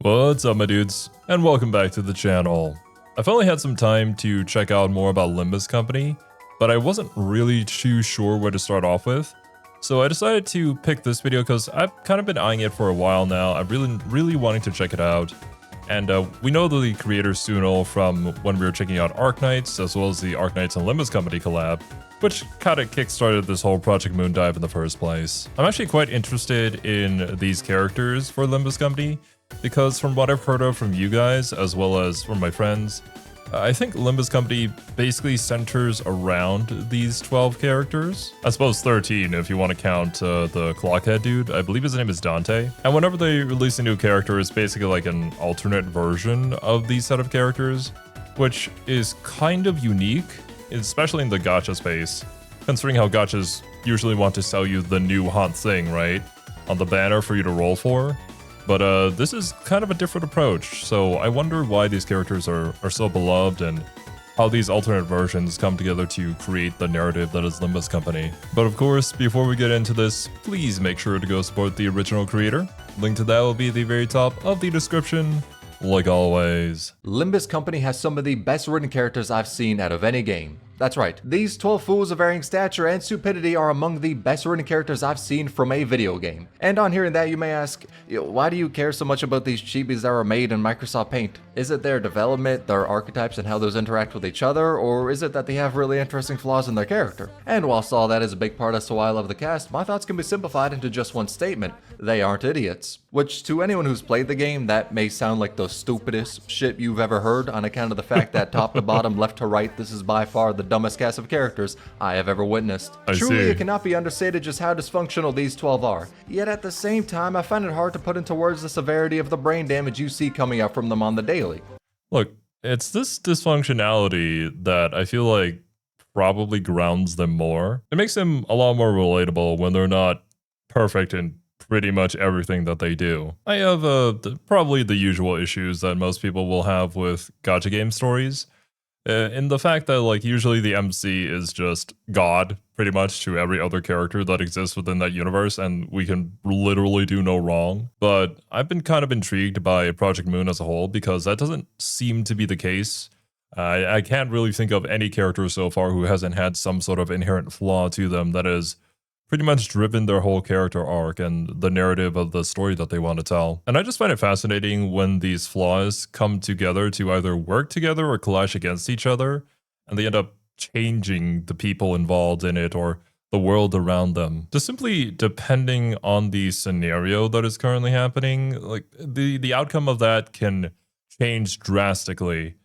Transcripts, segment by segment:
What's up, my dudes, and welcome back to the channel. I finally had some time to check out more about Limbus company, but I wasn't really too sure where to start off with. So I decided to pick this video because I've kind of been eyeing it for a while now. I'm really wanting to check it out. And we know the creator Suno from when we were checking out Arknights, as well as the Arknights and Limbus company collab, which kind of kickstarted this whole Project Moon dive in the first place. I'm actually quite interested in these characters for Limbus company, because from what I've heard of from you guys, as well as from my friends, I think Limbus company basically centers around these 12 characters. I suppose 13 if you want to count the clockhead dude. I believe his name is Dante. And whenever they release a new character, it's basically like an alternate version of these set of characters, which is kind of unique, especially in the gacha space, considering how gachas usually want to sell you the new hot thing, right, on the banner for you to roll for. But this is kind of a different approach, so I wonder why these characters are so beloved and how these alternate versions come together to create the narrative that is Limbus company. But of course, before we get into this, please make sure to go support the original creator. Link to that will be at the very top of the description, like always. Limbus company has some of the best written characters I've seen out of any game. That's right, these 12 fools of varying stature and stupidity are among the best written characters I've seen from a video game. And on hearing that, you may ask, why do you care so much about these chibies that are made in Microsoft Paint? Is it their development, their archetypes, and how those interact with each other, or is it that they have really interesting flaws in their character? And whilst all that is a big part as to why I love the cast, my thoughts can be simplified into just one statement: they aren't idiots. Which, to anyone who's played the game, that may sound like the stupidest shit you've ever heard on account of the fact that top to bottom, left to right, this is by far the dumbest cast of characters I have ever witnessed. Truly, it cannot be understated just how dysfunctional these 12 are. Yet at the same time, I find it hard to put into words the severity of the brain damage you see coming out from them on the daily. Look, it's this dysfunctionality that I feel like probably grounds them more. It makes them a lot more relatable when they're not perfect in pretty much everything that they do. I have probably the usual issues that most people will have with gacha game stories. In the fact that, like, usually the MC is just God, pretty much, to every other character that exists within that universe, and we can literally do no wrong. But I've been kind of intrigued by Project Moon as a whole, because that doesn't seem to be the case. I can't really think of any character so far who hasn't had some sort of inherent flaw to them that has pretty much driven their whole character arc and the narrative of the story that they want to tell. And I just find it fascinating when these flaws come together to either work together or clash against each other, and they end up changing the people involved in it or the world around them. Just simply depending on the scenario that is currently happening, like the outcome of that can change drastically.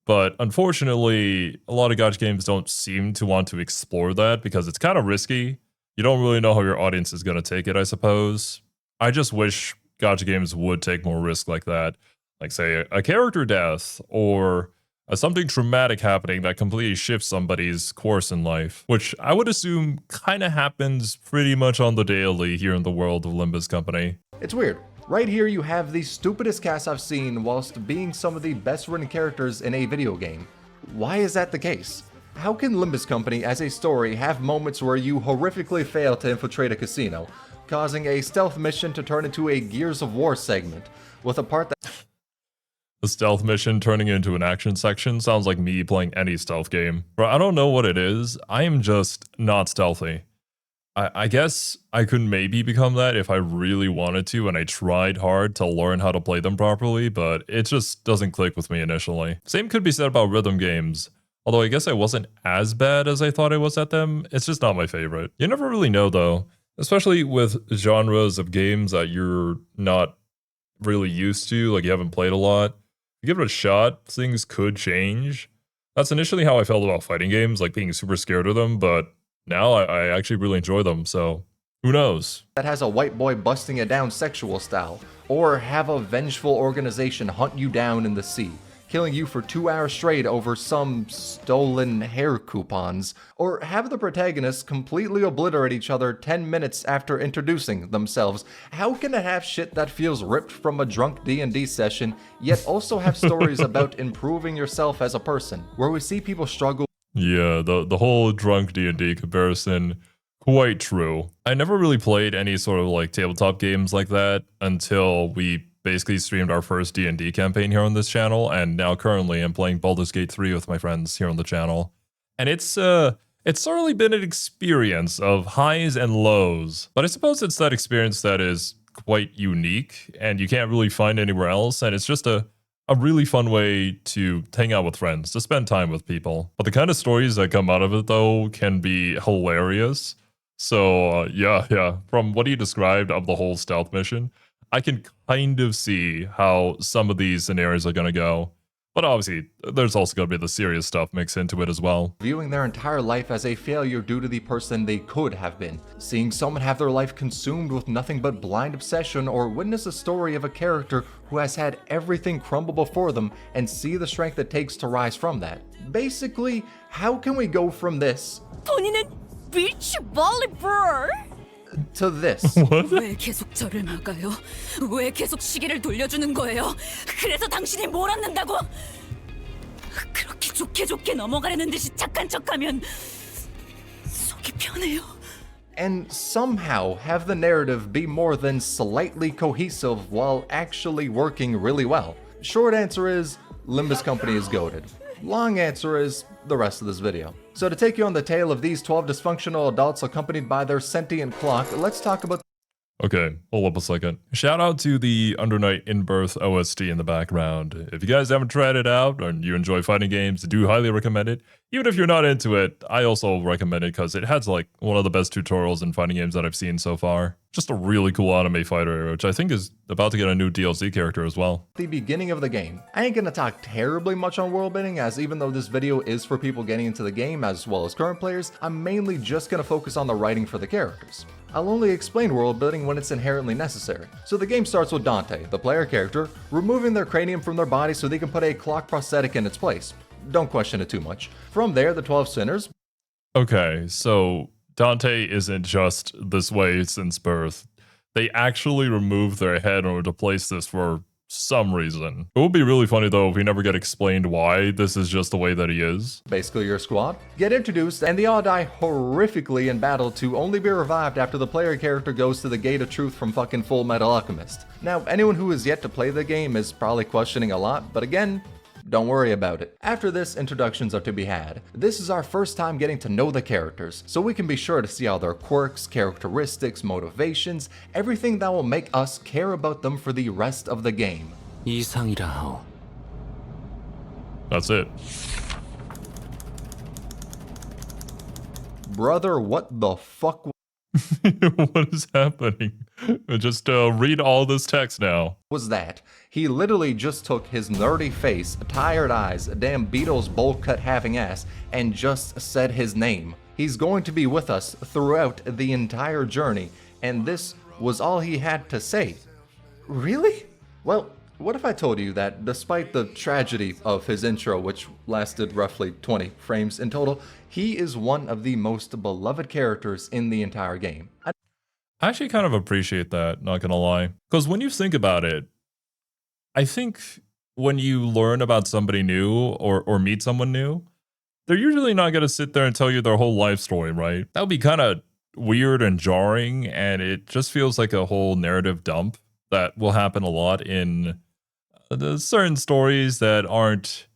But unfortunately, a lot of gacha games don't seem to want to explore that because it's kind of risky. You don't really know how your audience is going to take it, I suppose. I just wish gacha games would take more risk like that. Like, say, a character death, or something traumatic happening that completely shifts somebody's course in life, which I would assume kind of happens pretty much on the daily here in the world of Limbus company. It's weird. Right here you have the stupidest cast I've seen whilst being some of the best written characters in a video game. Why is that the case? How can Limbus company as a story have moments where you horrifically fail to infiltrate a casino, causing a stealth mission to turn into a Gears of War segment, with a part that The stealth mission turning into an action section sounds like me playing any stealth game. Bro, I don't know what it is. I am just not stealthy. I guess I could maybe become that if I really wanted to and I tried hard to learn how to play them properly, but it just doesn't click with me initially. Same could be said about rhythm games. Although I guess I wasn't as bad as I thought I was at them, it's just not my favorite. You never really know though, especially with genres of games that you're not really used to, like you haven't played a lot. You give it a shot, things could change. That's initially how I felt about fighting games, like being super scared of them, but now I actually really enjoy them, so who knows? that has a white boy busting it down sexual style, or have a vengeful organization hunt you down in the sea, killing you for 2 hours straight over some stolen hair coupons, or have the protagonists completely obliterate each other 10 minutes after introducing themselves. How can it have shit that feels ripped from a drunk D&D session, yet also have stories about improving yourself as a person, where we see people struggle? Yeah, the whole drunk D&D comparison, quite true. I never really played any sort of like tabletop games like that until we basically streamed our first D&D campaign here on this channel, and now currently I'm playing Baldur's Gate 3 with my friends here on the channel. And it's certainly been an experience of highs and lows, but I suppose it's that experience that is quite unique and you can't really find anywhere else, and it's just a really fun way to hang out with friends, to spend time with people. But the kind of stories that come out of it, though, can be hilarious. So, yeah, from what he described of the whole stealth mission, I can kind of see how some of these scenarios are going to go. But obviously, there's also going to be the serious stuff mixed into it as well. Viewing their entire life as a failure due to the person they could have been. Seeing someone have their life consumed with nothing but blind obsession, or witness a story of a character who has had everything crumble before them and see the strength it takes to rise from that. Basically, how can we go from this 본인은 beach volleyball? to this? 왜 계속 저를 막아요? 왜 계속 시계를 돌려주는 거예요? 그래서 당신이 몰았는다고? 그렇게 좋게 넘어가려는 듯이 착한 척하면 속이 편해요. And somehow have the narrative be more than slightly cohesive while actually working really well. Short answer is, Limbus Company is goated. Long answer is the rest of this video. So to take you on the tale of these 12 dysfunctional adults accompanied by their sentient clock, let's talk about... Okay, hold up a second. Shout out to the Undernight In-Birth OST in the background. If you guys haven't tried it out and you enjoy fighting games, I do highly recommend it. Even if you're not into it, I also recommend it because it has like one of the best tutorials in fighting games that I've seen so far. Just a really cool anime fighter, which I think is about to get a new DLC character as well. The beginning of the game. I ain't gonna talk terribly much on world building, as even though this video is for people getting into the game as well as current players, I'm mainly just gonna focus on the writing for the characters. I'll only explain world building when it's inherently necessary. So the game starts with Dante, the player character, removing their cranium from their body so they can put a clock prosthetic in its place. Don't question it too much. From there, the 12 sinners. Okay, so Dante isn't just this way since birth. They actually removed their head in order to place this for some reason. It would be really funny though if we never get explained why this is just the way that he is. Basically your squad, get introduced, and they all die horrifically in battle to only be revived after the player character goes to the Gate of Truth from fucking Full Metal Alchemist. Now, anyone who is yet to play the game is probably questioning a lot, but again, don't worry about it. After this, introductions are to be had. This is our first time getting to know the characters, so we can be sure to see all their quirks, characteristics, motivations, everything that will make us care about them for the rest of the game. 이상이라 하오. That's it. Brother, what the fuck What is happening? Just read all this text now. was that? He literally just took his nerdy face, tired eyes, a damn Beatles bowl cut having ass, and just said his name. He's going to be with us throughout the entire journey, and this was all he had to say. Really? Well, what if I told you that despite the tragedy of his intro, which lasted roughly 20 frames in total, he is one of the most beloved characters in the entire game? I actually kind of appreciate that, not gonna lie. Because when you think about it, I think when you learn about somebody new or meet someone new, they're usually not gonna sit there and tell you their whole life story, right? That would be kind of weird and jarring, and it just feels like a whole narrative dump that will happen a lot in certain stories that aren't,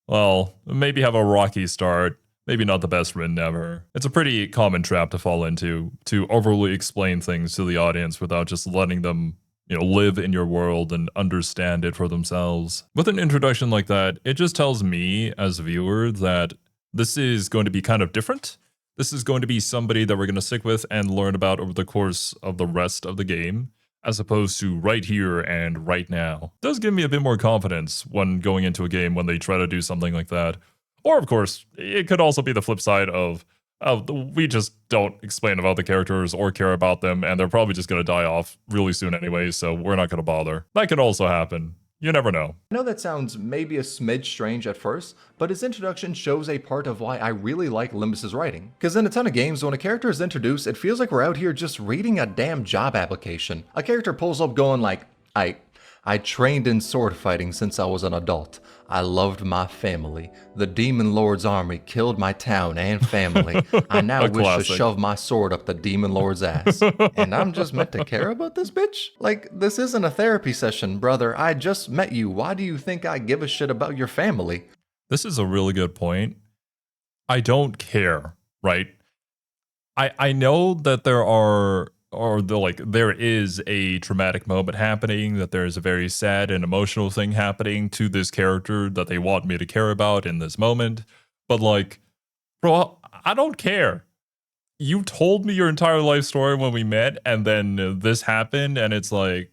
well, maybe have a rocky start, maybe not the best written ever. It's a pretty common trap to fall into, to overly explain things to the audience without just letting them, live in your world and understand it for themselves. With an introduction like that, it just tells me as a viewer that this is going to be kind of different. This is going to be somebody that we're going to stick with and learn about over the course of the rest of the game, as opposed to right here and right now. It does give me a bit more confidence when going into a game when they try to do something like that. Or, of course, it could also be the flip side of we just don't explain about the characters or care about them, and they're probably just going to die off really soon anyway, so we're not going to bother. That could also happen. You never know. I know that sounds maybe a smidge strange at first, but his introduction shows a part of why I really like Limbus' writing. Because in a ton of games, when a character is introduced, it feels like we're out here just reading a damn job application. A character pulls up going like, I trained in sword fighting since I was an adult. I loved my family. The Demon Lord's army killed my town and family. I now A wish to classic. shove my sword up the Demon Lord's ass. And I'm just meant to care about this bitch? Like, this isn't a therapy session, brother. I just met you. Why do you think I give a shit about your family? This is a really good point. I don't care, right? I know that there is a traumatic moment happening, that there's a very sad and emotional thing happening to this character that they want me to care about in this moment. But like, bro, I don't care. You told me your entire life story when we met, and then this happened, and it's like,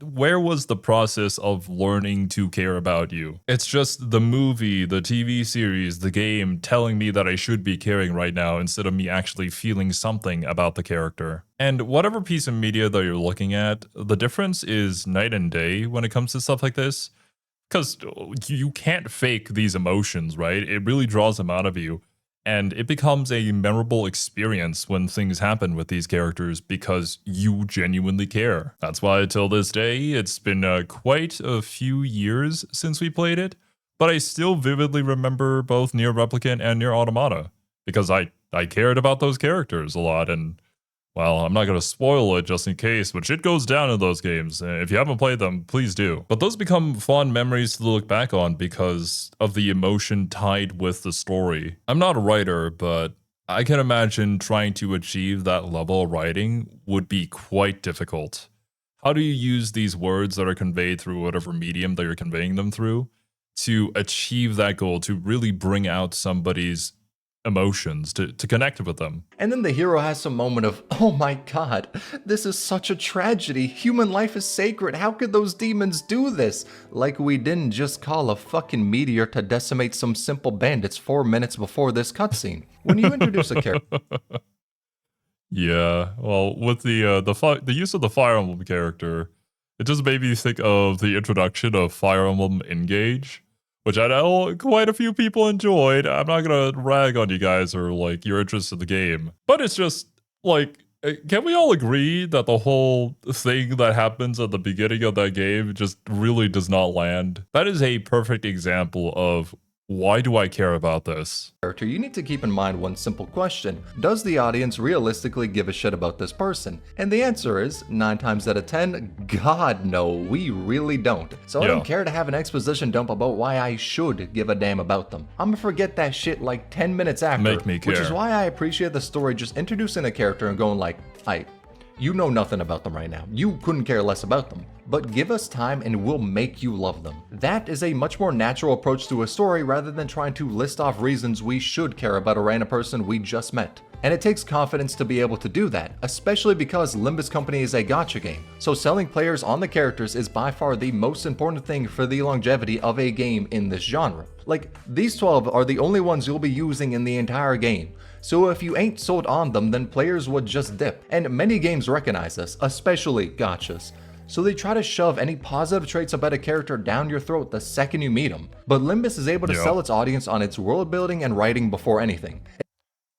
where was the process of learning to care about you? It's just the movie, the TV series, the game telling me that I should be caring right now instead of me actually feeling something about the character. And whatever piece of media that you're looking at, the difference is night and day when it comes to stuff like this. Because you can't fake these emotions, right? It really draws them out of you. And it becomes a memorable experience when things happen with these characters because you genuinely care. That's why till this day, it's been quite a few years since we played it, but I still vividly remember both Nier Replicant and Nier Automata because I cared about those characters a lot. And well, I'm not going to spoil it just in case, but shit goes down in those games. If you haven't played them, please do. But those become fond memories to look back on because of the emotion tied with the story. I'm not a writer, but I can imagine trying to achieve that level of writing would be quite difficult. How do you use these words that are conveyed through whatever medium that you're conveying them through to achieve that goal, to really bring out somebody's emotions, to connect with them? And then the hero has some moment of, oh my god, this is such a tragedy. Human life is sacred. How could those demons do this? Like we didn't just call a fucking meteor to decimate some simple bandits 4 minutes before this cutscene. When you introduce a character, Yeah, well, with the use of the Fire Emblem character, it just made me think of the introduction of Fire Emblem Engage, which I know quite a few people enjoyed. I'm not gonna rag on you guys or like your interest in the game, but it's just like, can we all agree that the whole thing that happens at the beginning of that game just really does not land? That is a perfect example of why do I care about this? you need to keep in mind one simple question. Does the audience realistically give a shit about this person? And the answer is, 9 times out of 10, God no, we really don't. So I Yeah. don't care to have an exposition dump about why I should give a damn about them. I'ma forget that shit like 10 minutes after. Make me Which is care. why I appreciate the story just introducing a character and going like, you know nothing about them right now. You couldn't care less about them. But give us time and we'll make you love them. That is a much more natural approach to a story rather than trying to list off reasons we should care about a random person we just met. And it takes confidence to be able to do that, especially because Limbus Company is a gacha game. So selling players on the characters is by far the most important thing for the longevity of a game in this genre. Like, these 12 are the only ones you'll be using in the entire game. So if you ain't sold on them, then players would just dip. And many games recognize this, especially gachas. So they try to shove any positive traits about a character down your throat the second you meet them. But Limbus is able to sell its audience on its world building and writing before anything.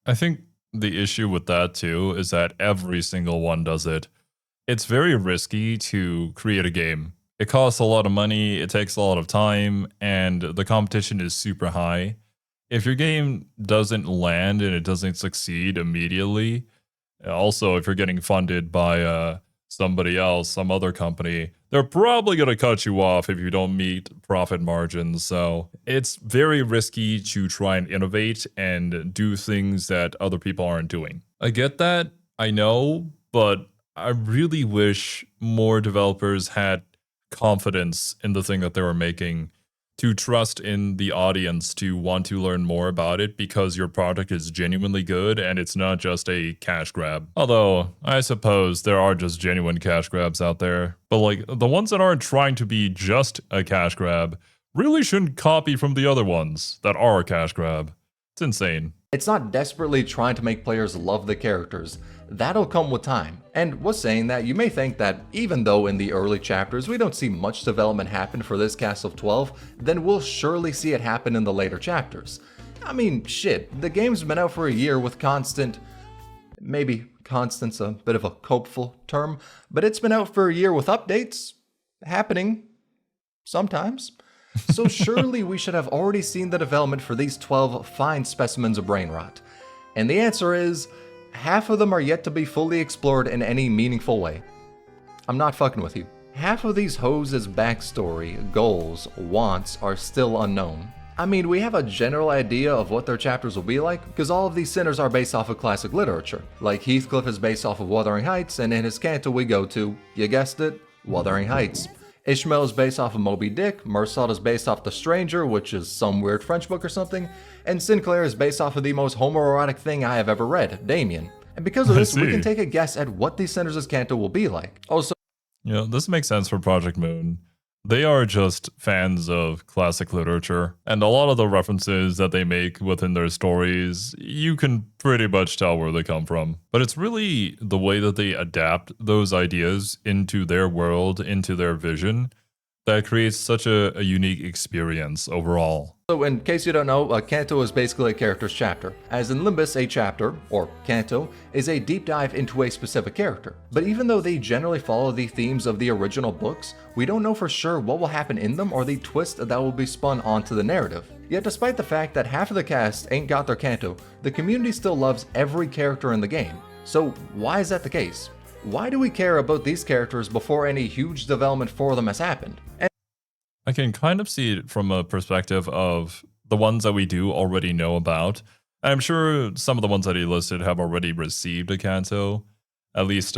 I think the issue with that too is that every single one does it. It's very risky to create a game. It costs a lot of money, it takes a lot of time, and the competition is super high. If your game doesn't land and it doesn't succeed immediately, also if you're getting funded by somebody else, some other company, they're probably going to cut you off if you don't meet profit margins. So it's very risky to try and innovate and do things that other people aren't doing. I get that, I know, but I really wish more developers had confidence in the thing that they were making, to trust in the audience to want to learn more about it because your product is genuinely good and it's not just a cash grab. Although, I suppose there are just genuine cash grabs out there. But like, the ones that aren't trying to be just a cash grab really shouldn't copy from the other ones that are a cash grab. It's insane. It's not desperately trying to make players love the characters. That'll come with time. And with saying that, you may think that even though in the early chapters we don't see much development happen for this cast of 12, then we'll surely see it happen in the later chapters. I mean, shit, the game's been out for a year with constant... Maybe constant's a bit of a hopeful term, but it's been out for a year with updates. happening sometimes. So surely we should have already seen the development for these 12 fine specimens of brain rot. And the answer is, half of them are yet to be fully explored in any meaningful way. I'm not fucking with you. Half of these hoes' backstory, goals, wants are still unknown. I mean, we have a general idea of what their chapters will be like, because all of these sinners are based off of classic literature. Like Heathcliff is based off of Wuthering Heights, and in his canto we go to, you guessed it, Wuthering Heights. Ishmael is based off of Moby Dick, Meursault is based off The Stranger, which is some weird French book or something, and Sinclair is based off of the most homoerotic thing I have ever read, Damien. And because of this, we can take a guess at what these sinners' canto will be like. Also, yeah, this makes sense for Project Moon. They are just fans of classic literature, and a lot of the references that they make within their stories, you can pretty much tell where they come from. But it's really the way that they adapt those ideas into their world, into their vision, that creates such a unique experience overall. So in case you don't know, a canto is basically a character's chapter. As in Limbus, a chapter, or canto, is a deep dive into a specific character. But even though they generally follow the themes of the original books, we don't know for sure what will happen in them or the twist that will be spun onto the narrative. Yet despite the fact that half of the cast ain't got their canto, the community still loves every character in the game. So why is that the case? Why do we care about these characters before any huge development for them has happened? I can kind of see it from a perspective of the ones that we do already know about. I'm sure some of the ones that he listed have already received a canto, at least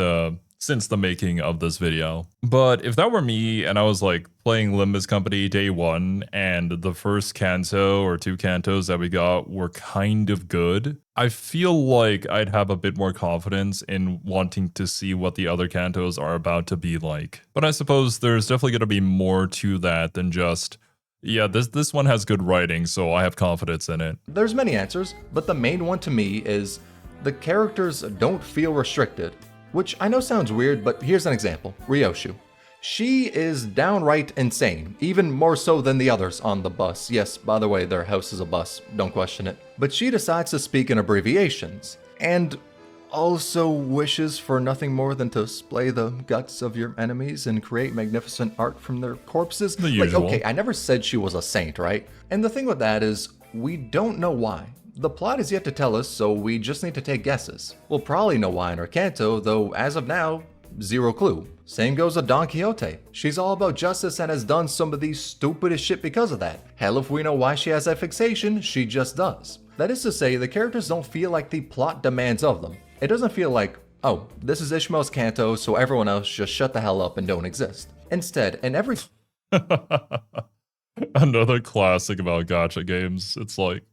since the making of this video. But if that were me and I was like playing Limbus Company day one and the first canto or two cantos that we got were kind of good, I feel like I'd have a bit more confidence in wanting to see what the other cantos are about to be like. But I suppose there's definitely going to be more to that than just, yeah, this one has good writing, so I have confidence in it. There's many answers, but the main one to me is the characters don't feel restricted. Which I know sounds weird, but here's an example. Ryoshu. She is downright insane, even more so than the others on the bus. Yes, by the way, their house is a bus, don't question it. But she decides to speak in abbreviations, and also wishes for nothing more than to splay the guts of your enemies and create magnificent art from their corpses. The usual. Okay, I never said she was a saint, right? And the thing with that is, we don't know why. The plot is yet to tell us, so we just need to take guesses. We'll probably know why in her canto, though as of now, zero clue. Same goes with Don Quixote. She's all about justice and has done some of the stupidest shit because of that. Hell, if we know why she has that fixation, she just does. That is to say, the characters don't feel like the plot demands of them. It doesn't feel like, oh, this is Ishmael's canto, so everyone else just shut the hell up and don't exist. Instead, in every... Another classic about gacha games. It's like,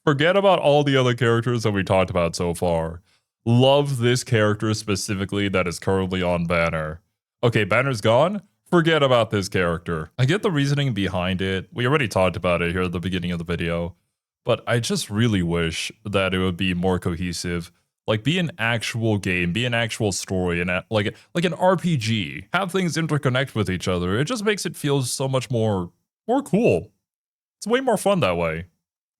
forget about all the other characters that we talked about so far. Love this character specifically that is currently on Banner. Okay, Banner's gone? Forget about this character. I get the reasoning behind it. We already talked about it here at the beginning of the video. But I just really wish that it would be more cohesive. Like, be an actual game, be an actual story, and like an RPG. Have things interconnect with each other. It just makes it feel so much more cool. It's way more fun that way.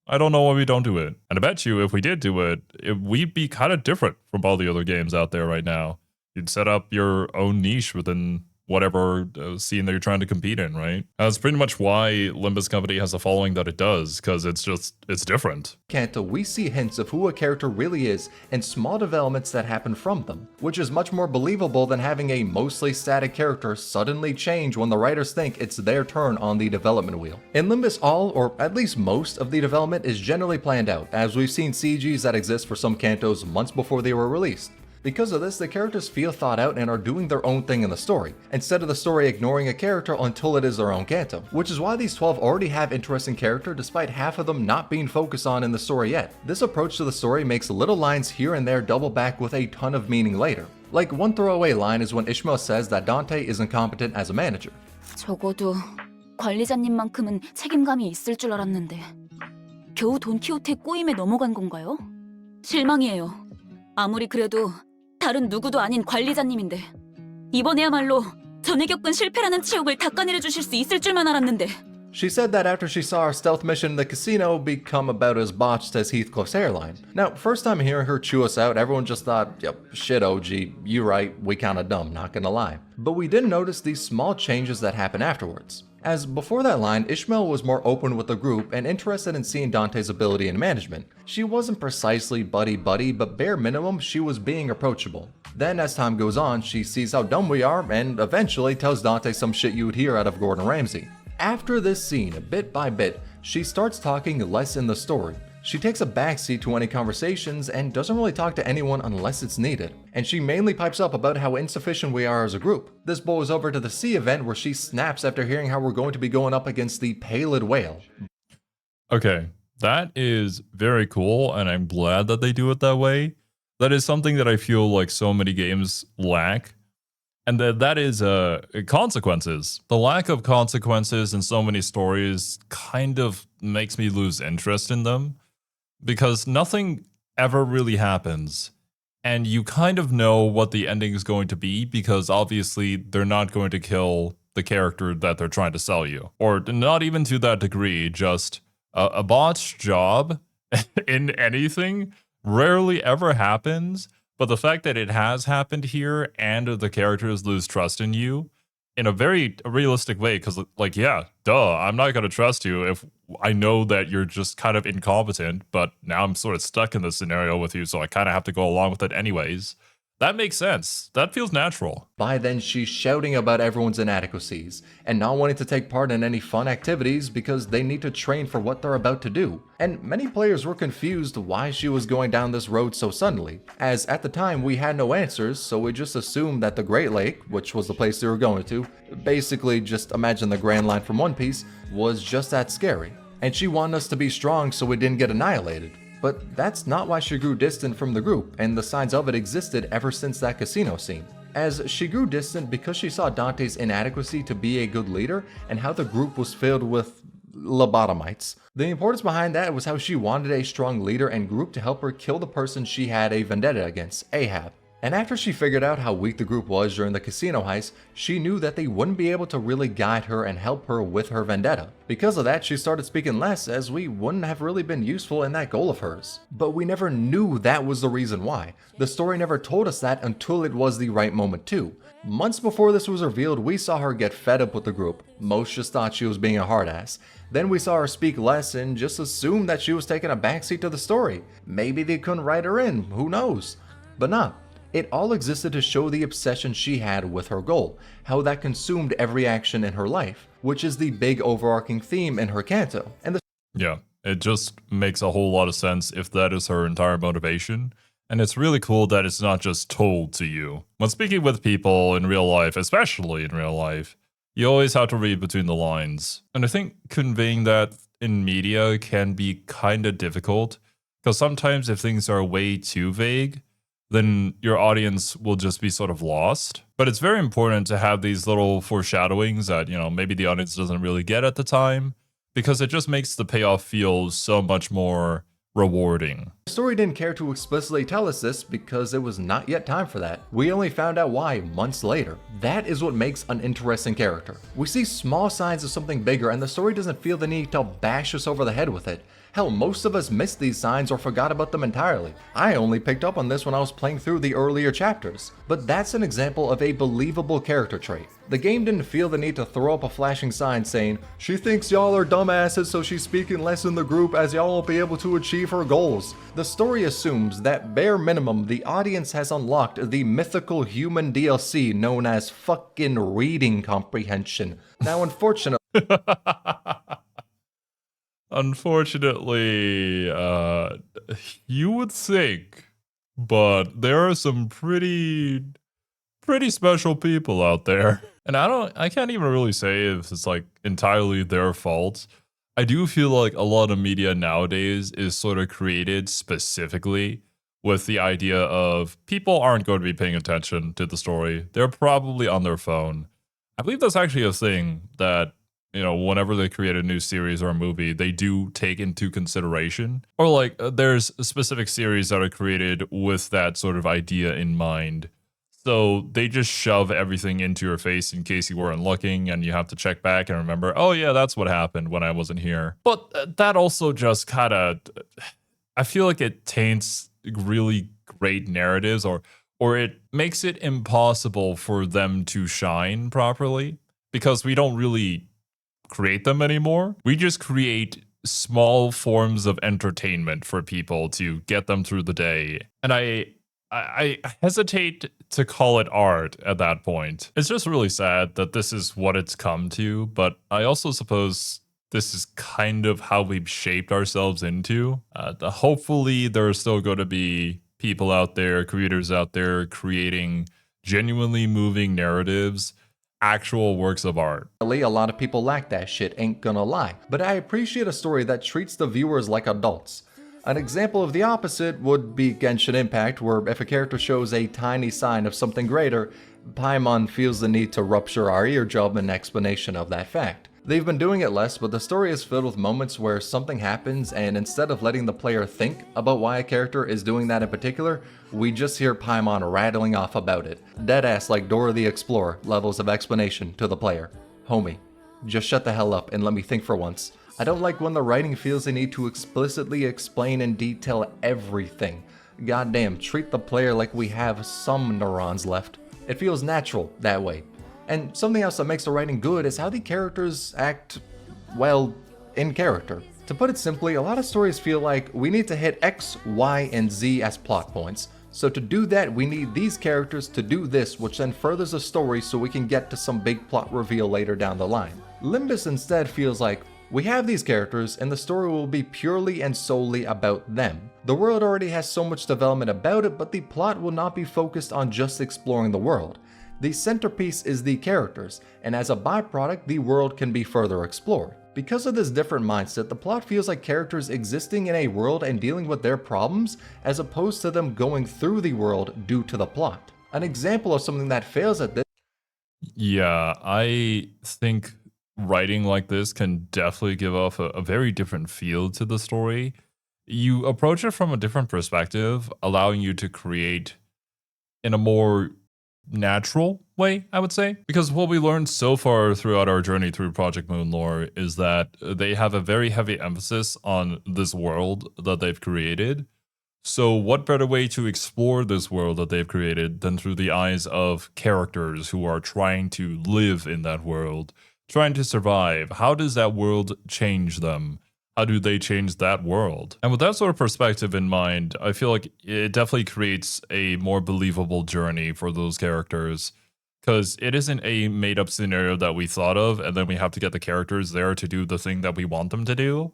I don't know why we don't do it. And I bet you if we did do it, we'd be kind of different from all the other games out there right now. You'd set up your own niche within whatever scene that you're trying to compete in, right? That's pretty much why Limbus Company has the following that it does, because it's different. Canto, we see hints of who a character really is and small developments that happen from them, which is much more believable than having a mostly static character suddenly change when the writers think it's their turn on the development wheel. In Limbus, all, or at least most, of the development is generally planned out, as we've seen CGs that exist for some cantos months before they were released. Because of this, the characters feel thought out and are doing their own thing in the story, instead of the story ignoring a character until it is their own canto. Which is why these 12 already have interesting character despite half of them not being focused on in the story yet. This approach to the story makes little lines here and there double back with a ton of meaning later. Like one throwaway line is when Ishmael says that Dante is incompetent as a manager. 적어도 관리자님만큼은 책임감이 있을 줄 알았는데 겨우 돈키호테 꼬임에 넘어간 건가요? 실망이에요. 아무리 그래도 다른 누구도 아닌 관리자님인데 이번에야말로 전에 겪은 실패라는 치욕을 닦아내려 주실 수 있을 줄만 알았는데 She said that after she saw our stealth mission in the casino become about as botched as Heathcliff's hairline. Now, first time hearing her chew us out, everyone just thought, yep, shit OG, you right, we kinda dumb, not gonna lie. But we didn't notice these small changes that happen afterwards. As before that line, Ishmael was more open with the group and interested in seeing Dante's ability in management. She wasn't precisely buddy-buddy, but bare minimum, she was being approachable. Then as time goes on, she sees how dumb we are and eventually tells Dante some shit you would hear out of Gordon Ramsay. After this scene, bit by bit, she starts talking less in the story. She takes a backseat to any conversations and doesn't really talk to anyone unless it's needed. And she mainly pipes up about how insufficient we are as a group. This boils over to the sea event where she snaps after hearing how we're going to be going up against the Palid Whale. Okay, that is very cool, and I'm glad that they do it that way. That is something that I feel like so many games lack. And that is consequences. The lack of consequences in so many stories kind of makes me lose interest in them. Because nothing ever really happens, and you kind of know what the ending is going to be because obviously they're not going to kill the character that they're trying to sell you. Or not even to that degree, just a botched job in anything rarely ever happens, but the fact that it has happened here and the characters lose trust in you in a very realistic way, because like, yeah, duh, I'm not going to trust you if I know that you're just kind of incompetent, but now I'm sort of stuck in this scenario with you, so I kind of have to go along with it anyways. That makes sense. That feels natural. By then, she's shouting about everyone's inadequacies and not wanting to take part in any fun activities because they need to train for what they're about to do. And many players were confused why she was going down this road so suddenly, as at the time we had no answers, so we just assumed that the Great Lake, which was the place they were going to, basically just imagine the Grand Line from One Piece, was just that scary. And she wanted us to be strong so we didn't get annihilated. But that's not why she grew distant from the group, and the signs of it existed ever since that casino scene. As she grew distant because she saw Dante's inadequacy to be a good leader and how the group was filled with lobotomites. The importance behind that was how she wanted a strong leader and group to help her kill the person she had a vendetta against, Ahab. And after she figured out how weak the group was during the casino heist, she knew that they wouldn't be able to really guide her and help her with her vendetta. Because of that, she started speaking less, as we wouldn't have really been useful in that goal of hers. But we never knew that was the reason why. The story never told us that until it was the right moment too. Months before this was revealed, we saw her get fed up with the group. Most just thought she was being a hard ass. Then we saw her speak less and just assumed that she was taking a backseat to the story. Maybe they couldn't write her in, who knows? But nah. It all existed to show the obsession she had with her goal, how that consumed every action in her life, which is the big overarching theme in her canto. And yeah, it just makes a whole lot of sense if that is her entire motivation. And it's really cool that it's not just told to you. When speaking with people in real life, especially in real life, you always have to read between the lines. And I think conveying that in media can be kind of difficult, because sometimes if things are way too vague, then your audience will just be sort of lost. But it's very important to have these little foreshadowings that, you know, maybe the audience doesn't really get at the time, because it just makes the payoff feel so much more rewarding. The story didn't care to explicitly tell us this because it was not yet time for that. We only found out why months later. That is what makes an interesting character. We see small signs of something bigger and the story doesn't feel the need to bash us over the head with it. Hell, most of us missed these signs or forgot about them entirely. I only picked up on this when I was playing through the earlier chapters. But that's an example of a believable character trait. The game didn't feel the need to throw up a flashing sign saying, "She thinks y'all are dumbasses, so she's speaking less in the group as y'all won't be able to achieve her goals." The story assumes that bare minimum the audience has unlocked the mythical human DLC known as fucking reading comprehension. Now unfortunately, Unfortunately, you would think, but there are some pretty special people out there. And I can't even really say if it's like entirely their fault. I do feel like a lot of media nowadays is sort of created specifically with the idea of people aren't going to be paying attention to the story. They're probably on their phone. I believe that's actually a thing that, you know, whenever they create a new series or a movie, they do take into consideration. Or like there's specific series that are created with that sort of idea in mind. So they just shove everything into your face in case you weren't looking and you have to check back and remember, oh yeah, that's what happened when I wasn't here. But that also just kind of, I feel like it taints really great narratives, or it makes it impossible for them to shine properly because we don't really create them anymore. We just create small forms of entertainment for people to get them through the day. And I hesitate to call it art at that point. It's just really sad that this is what it's come to, but I also suppose this is kind of how we've shaped ourselves into. Hopefully, there are still going to be people out there, creators out there, creating genuinely moving narratives, actual works of art. A lot of people lack that shit, ain't gonna lie. But I appreciate a story that treats the viewers like adults. An example of the opposite would be Genshin Impact, where if a character shows a tiny sign of something greater, Paimon feels the need to rupture our eardrum in explanation of that fact. They've been doing it less, but the story is filled with moments where something happens and instead of letting the player think about why a character is doing that in particular, we just hear Paimon rattling off about it. Deadass like Dora the Explorer levels of explanation to the player. Homie, just shut the hell up and let me think for once. I don't like when the writing feels they need to explicitly explain in detail everything. Goddamn, treat the player like we have some neurons left. It feels natural that way. And something else that makes the writing good is how the characters act, well, in character. To put it simply, a lot of stories feel like we need to hit X, Y, and Z as plot points. So to do that, we need these characters to do this, which then furthers the story so we can get to some big plot reveal later down the line. Limbus instead feels like, we have these characters, and the story will be purely and solely about them. The world already has so much development about it, but the plot will not be focused on just exploring the world. The centerpiece is the characters, and as a byproduct, the world can be further explored. Because of this different mindset, the plot feels like characters existing in a world and dealing with their problems, as opposed to them going through the world due to the plot. An example of something that fails at this. Yeah, I think writing like this can definitely give off a very different feel to the story. You approach it from a different perspective, allowing you to create in a more natural way, I would say. Because what we learned so far throughout our journey through Project Moonlore is that they have a very heavy emphasis on this world that they've created. So what better way to explore this world that they've created than through the eyes of characters who are trying to live in that world, trying to survive? How does that world change them? How do they change that world? And with that sort of perspective in mind, I feel like it definitely creates a more believable journey for those characters, because it isn't a made-up scenario that we thought of, and then we have to get the characters there to do the thing that we want them to do.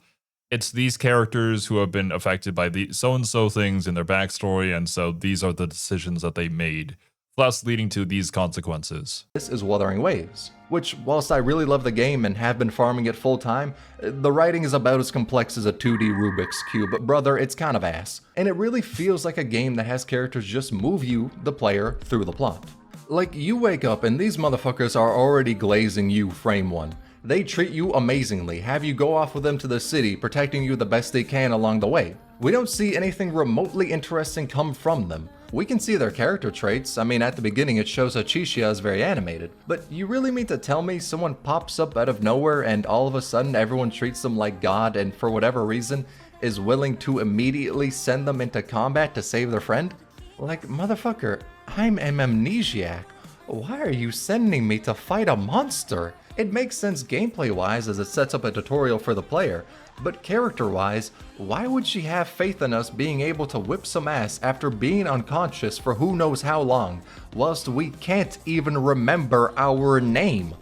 It's these characters who have been affected by the so-and-so things in their backstory, and so these are the decisions that they made, thus leading to these consequences. This is Wuthering Waves, which, whilst I really love the game and have been farming it full time, the writing is about as complex as a 2D Rubik's Cube, but brother, it's kind of ass. And it really feels like a game that has characters just move you, the player, through the plot. Like, you wake up and these motherfuckers are already glazing you frame one. They treat you amazingly, have you go off with them to the city, protecting you the best they can along the way. We don't see anything remotely interesting come from them. We can see their character traits. I mean, at the beginning it shows Achisha is very animated. But you really mean to tell me someone pops up out of nowhere and all of a sudden everyone treats them like God and for whatever reason is willing to immediately send them into combat to save their friend? Like, motherfucker, I'm an amnesiac. Why are you sending me to fight a monster? It makes sense gameplay-wise as it sets up a tutorial for the player, but character-wise, why would she have faith in us being able to whip some ass after being unconscious for who knows how long, whilst we can't even remember our name?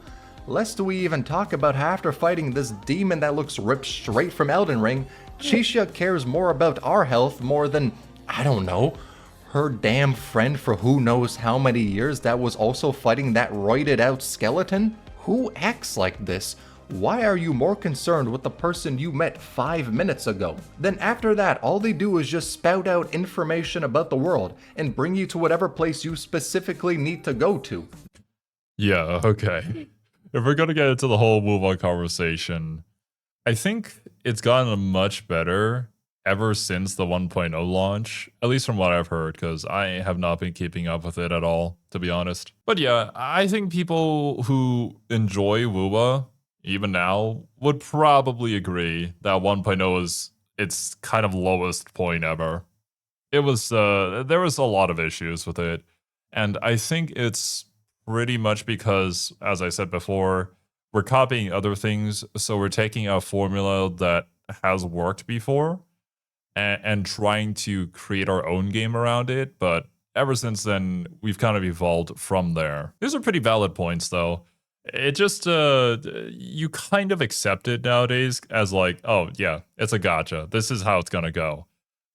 Lest we even talk about how after fighting this demon that looks ripped straight from Elden Ring, Chisha cares more about our health more than, I don't know, her damn friend for who knows how many years that was also fighting that roided out skeleton? Who acts like this? Why are you more concerned with the person you met 5 minutes ago? Then after that, all they do is just spout out information about the world and bring you to whatever place you specifically need to go to. Yeah, okay. If we're gonna get into the whole move on conversation, I think it's gotten much better ever since the 1.0 launch, at least from what I've heard, because I have not been keeping up with it at all, to be honest. But yeah, I think people who enjoy WUWA, even now, would probably agree that 1.0 is its kind of lowest point ever. It was, there was a lot of issues with it, and I think it's pretty much because, as I said before, we're copying other things, so we're taking a formula that has worked before and trying to create our own game around it, but ever since then, we've kind of evolved from there. These are pretty valid points, though. It just, you kind of accept it nowadays as like, oh, yeah, it's a gotcha. This is how it's gonna go.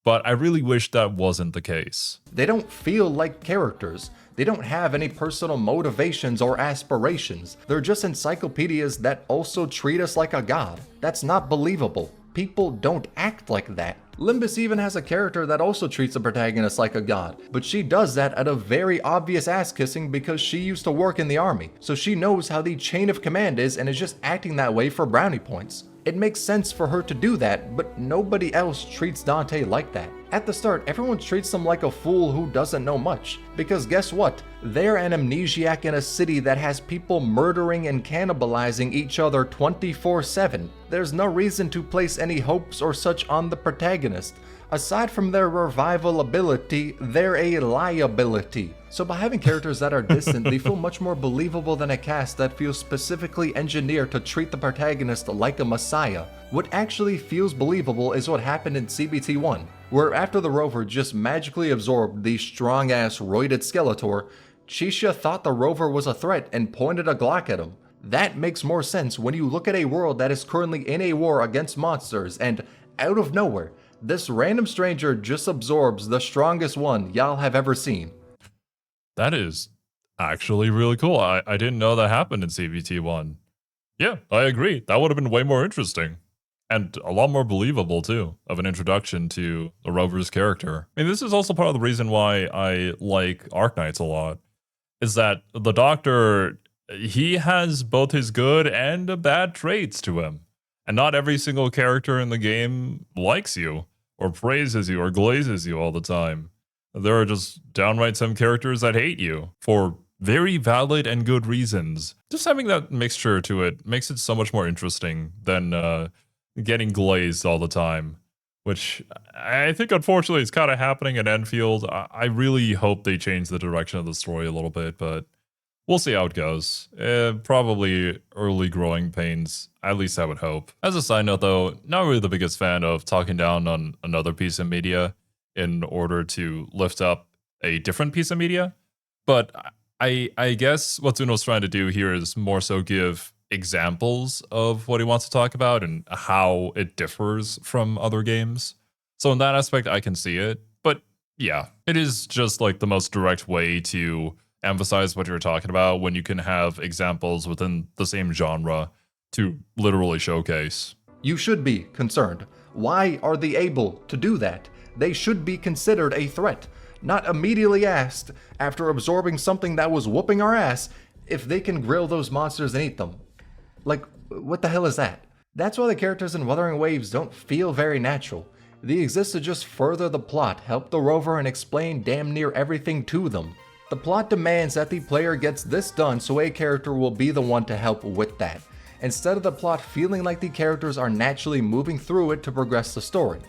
But I really wish that wasn't the case. They don't feel like characters. They don't have any personal motivations or aspirations. They're just encyclopedias that also treat us like a god. That's not believable. People don't act like that. Limbus even has a character that also treats the protagonist like a god, but she does that at a very obvious ass-kissing because she used to work in the army, so she knows how the chain of command is and is just acting that way for brownie points. It makes sense for her to do that, but nobody else treats Dante like that. At the start, everyone treats him like a fool who doesn't know much, because guess what? They're an amnesiac in a city that has people murdering and cannibalizing each other 24/7. There's no reason to place any hopes or such on the protagonist. Aside from their revival ability, they're a liability. So by having characters that are distant, they feel much more believable than a cast that feels specifically engineered to treat the protagonist like a messiah. What actually feels believable is what happened in CBT1, where after the rover just magically absorbed the strong-ass roided Skeletor, Chisha thought the rover was a threat and pointed a Glock at him. That makes more sense when you look at a world that is currently in a war against monsters and, out of nowhere, this random stranger just absorbs the strongest one y'all have ever seen. That is actually really cool. I didn't know that happened in CBT1. Yeah, I agree. That would have been way more interesting. And a lot more believable, too, of an introduction to the Rover's character. I mean, this is also part of the reason why I like Arknights a lot, is that the Doctor, he has both his good and bad traits to him. And not every single character in the game likes you, or praises you, or glazes you all the time. There are just downright some characters that hate you for very valid and good reasons. Just having that mixture to it makes it so much more interesting than getting glazed all the time, which I think unfortunately is kind of happening in Enfield. I really hope they change the direction of the story a little bit, but we'll see how it goes. Probably early growing pains, at least I would hope. As a side note though, not really the biggest fan of talking down on another piece of media in order to lift up a different piece of media. But I guess what Zuno's trying to do here is more so give examples of what he wants to talk about and how it differs from other games. So in that aspect, I can see it. But yeah, it is just like the most direct way to emphasize what you're talking about when you can have examples within the same genre to literally showcase. You should be concerned. Why are they able to do that? They should be considered a threat, not immediately asked, after absorbing something that was whooping our ass, if they can grill those monsters and eat them. Like, what the hell is that? That's why the characters in Wuthering Waves don't feel very natural. They exist to just further the plot, help the rover, and explain damn near everything to them. The plot demands that the player gets this done, so a character will be the one to help with that, instead of the plot feeling like the characters are naturally moving through it to progress the story.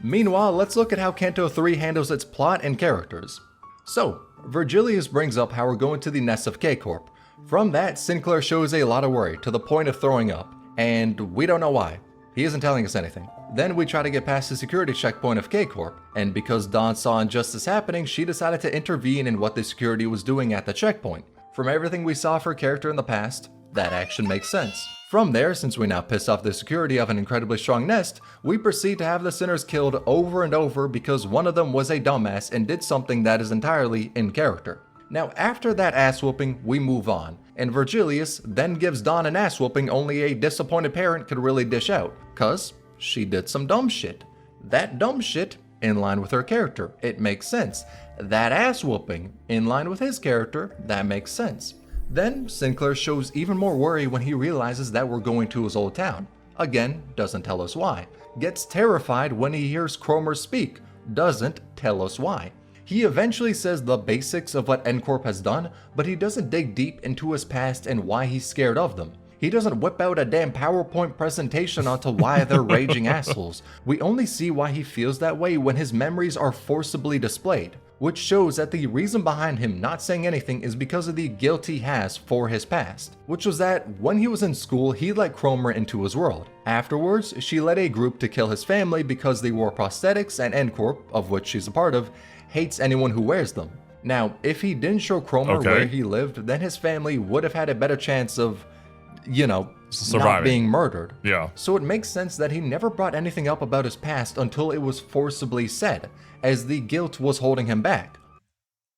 Meanwhile, let's look at how Kanto 3 handles its plot and characters. So, Virgilius brings up how we're going to the nest of K-Corp. From that, Sinclair shows a lot of worry, to the point of throwing up, and we don't know why. He isn't telling us anything. Then we try to get past the security checkpoint of K-Corp, and because Dawn saw injustice happening, she decided to intervene in what the security was doing at the checkpoint. From everything we saw for her character in the past, that action makes sense. From there, since we now pissed off the security of an incredibly strong nest, we proceed to have the sinners killed over and over because one of them was a dumbass and did something that is entirely in character. Now after that ass whooping, we move on, and Virgilius then gives Dawn an ass whooping only a disappointed parent could really dish out, cause she did some dumb shit. That dumb shit, in line with her character, it makes sense. That ass whooping, in line with his character, that makes sense. Then, Sinclair shows even more worry when he realizes that we're going to his old town. Again, doesn't tell us why. Gets terrified when he hears Cromer speak. Doesn't tell us why. He eventually says the basics of what N-Corp has done, but he doesn't dig deep into his past and why he's scared of them. He doesn't whip out a damn PowerPoint presentation onto why they're raging assholes. We only see why he feels that way when his memories are forcibly displayed, which shows that the reason behind him not saying anything is because of the guilt he has for his past, which was that when he was in school, he let Cromer into his world. Afterwards, she led a group to kill his family because they wore prosthetics, and N-Corp, of which she's a part of, hates anyone who wears them. Now, if he didn't show Cromer where he lived, then his family would have had a better chance of, surviving, not being murdered. Yeah. So it makes sense that he never brought anything up about his past until it was forcibly said, as the guilt was holding him back.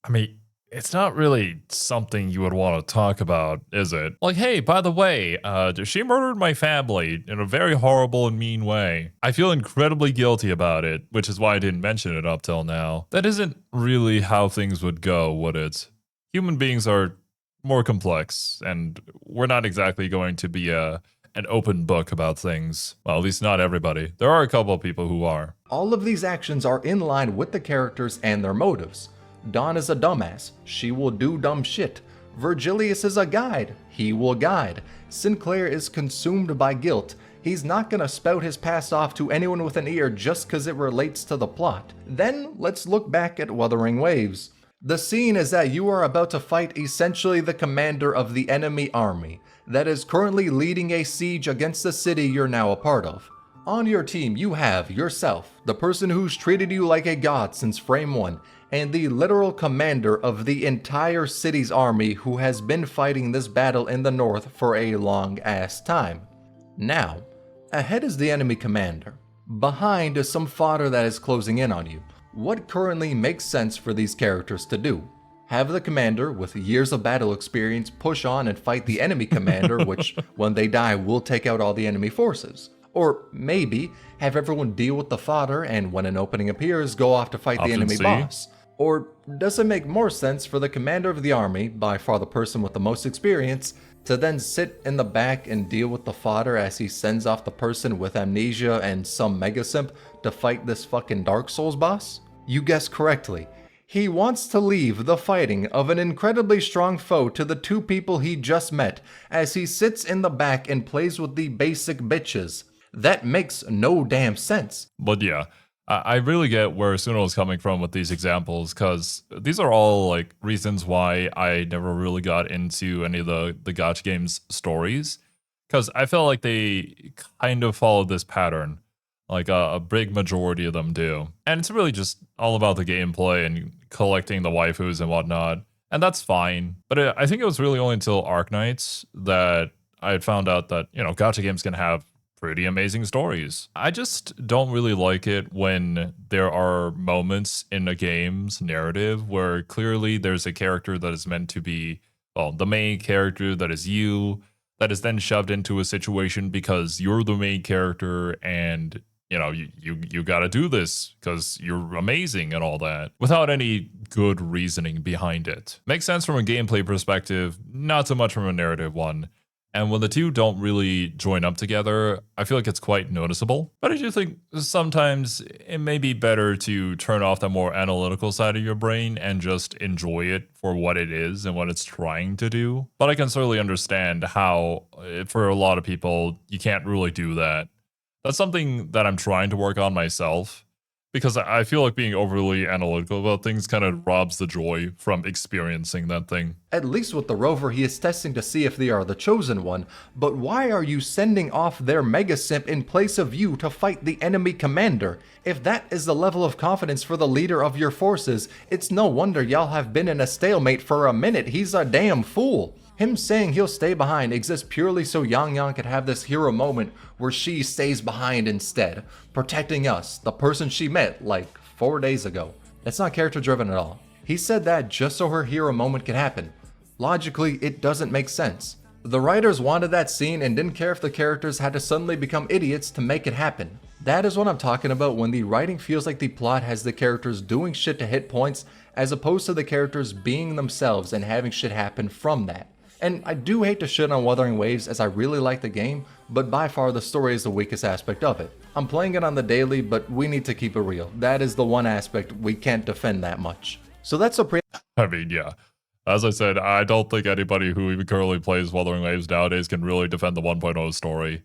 I mean, it's not really something you would want to talk about, is it? Like, hey, by the way, she murdered my family in a very horrible and mean way. I feel incredibly guilty about it, which is why I didn't mention it up till now. That isn't really how things would go, would it? Human beings are more complex, and we're not exactly going to be an open book about things. Well, at least not everybody. There are a couple of people who are. All of these actions are in line with the characters and their motives. Dawn is a dumbass. She will do dumb shit. Virgilius is a guide. He will guide. Sinclair is consumed by guilt. He's not gonna spout his past off to anyone with an ear just cause it relates to the plot. Then let's look back at Wuthering Waves. The scene is that you are about to fight essentially the commander of the enemy army that is currently leading a siege against the city you're now a part of. On your team, you have yourself, the person who's treated you like a god since frame 1, and the literal commander of the entire city's army who has been fighting this battle in the north for a long-ass time. Now, ahead is the enemy commander. Behind is some fodder that is closing in on you. What currently makes sense for these characters to do? Have the commander with years of battle experience push on and fight the enemy commander, which when they die will take out all the enemy forces. Or maybe have everyone deal with the fodder and when an opening appears, go off to fight the enemy boss. Or does it make more sense for the commander of the army, by far the person with the most experience, to then sit in the back and deal with the fodder as he sends off the person with amnesia and some mega simp to fight this fucking Dark Souls boss? You guessed correctly. He wants to leave the fighting of an incredibly strong foe to the two people he just met as he sits in the back and plays with the basic bitches. That makes no damn sense. But yeah, I really get where Suno is coming from with these examples, because these are all like reasons why I never really got into any of the gacha games stories, because I felt like they kind of followed this pattern, like a big majority of them do. And it's really just all about the gameplay and collecting the waifus and whatnot, and that's fine. But I think it was really only until Arknights that I had found out that, gacha games can have pretty amazing stories. I just don't really like it when there are moments in a game's narrative where clearly there's a character that is meant to be, well, the main character that is you, that is then shoved into a situation because you're the main character and you got to do this because you're amazing and all that, without any good reasoning behind it. Makes sense from a gameplay perspective, not so much from a narrative one. And when the two don't really join up together, I feel like it's quite noticeable. But I do think sometimes it may be better to turn off the more analytical side of your brain and just enjoy it for what it is and what it's trying to do. But I can certainly understand how, for a lot of people, you can't really do that. That's something that I'm trying to work on myself, because I feel like being overly analytical about things kind of robs the joy from experiencing that thing. At least with the rover, he is testing to see if they are the chosen one, but why are you sending off their mega simp in place of you to fight the enemy commander? If that is the level of confidence for the leader of your forces, it's no wonder y'all have been in a stalemate for a minute. He's a damn fool. Him saying he'll stay behind exists purely so Yang Yang could have this hero moment where she stays behind instead, protecting us, the person she met like 4 days ago. It's not character driven at all. He said that just so her hero moment could happen. Logically, it doesn't make sense. The writers wanted that scene and didn't care if the characters had to suddenly become idiots to make it happen. That is what I'm talking about when the writing feels like the plot has the characters doing shit to hit points as opposed to the characters being themselves and having shit happen from that. And I do hate to shit on Wuthering Waves as I really like the game, but by far the story is the weakest aspect of it. I'm playing it on the daily, but we need to keep it real. That is the one aspect we can't defend that much. So that's a I mean, yeah. As I said, I don't think anybody who even currently plays Wuthering Waves nowadays can really defend the 1.0 story.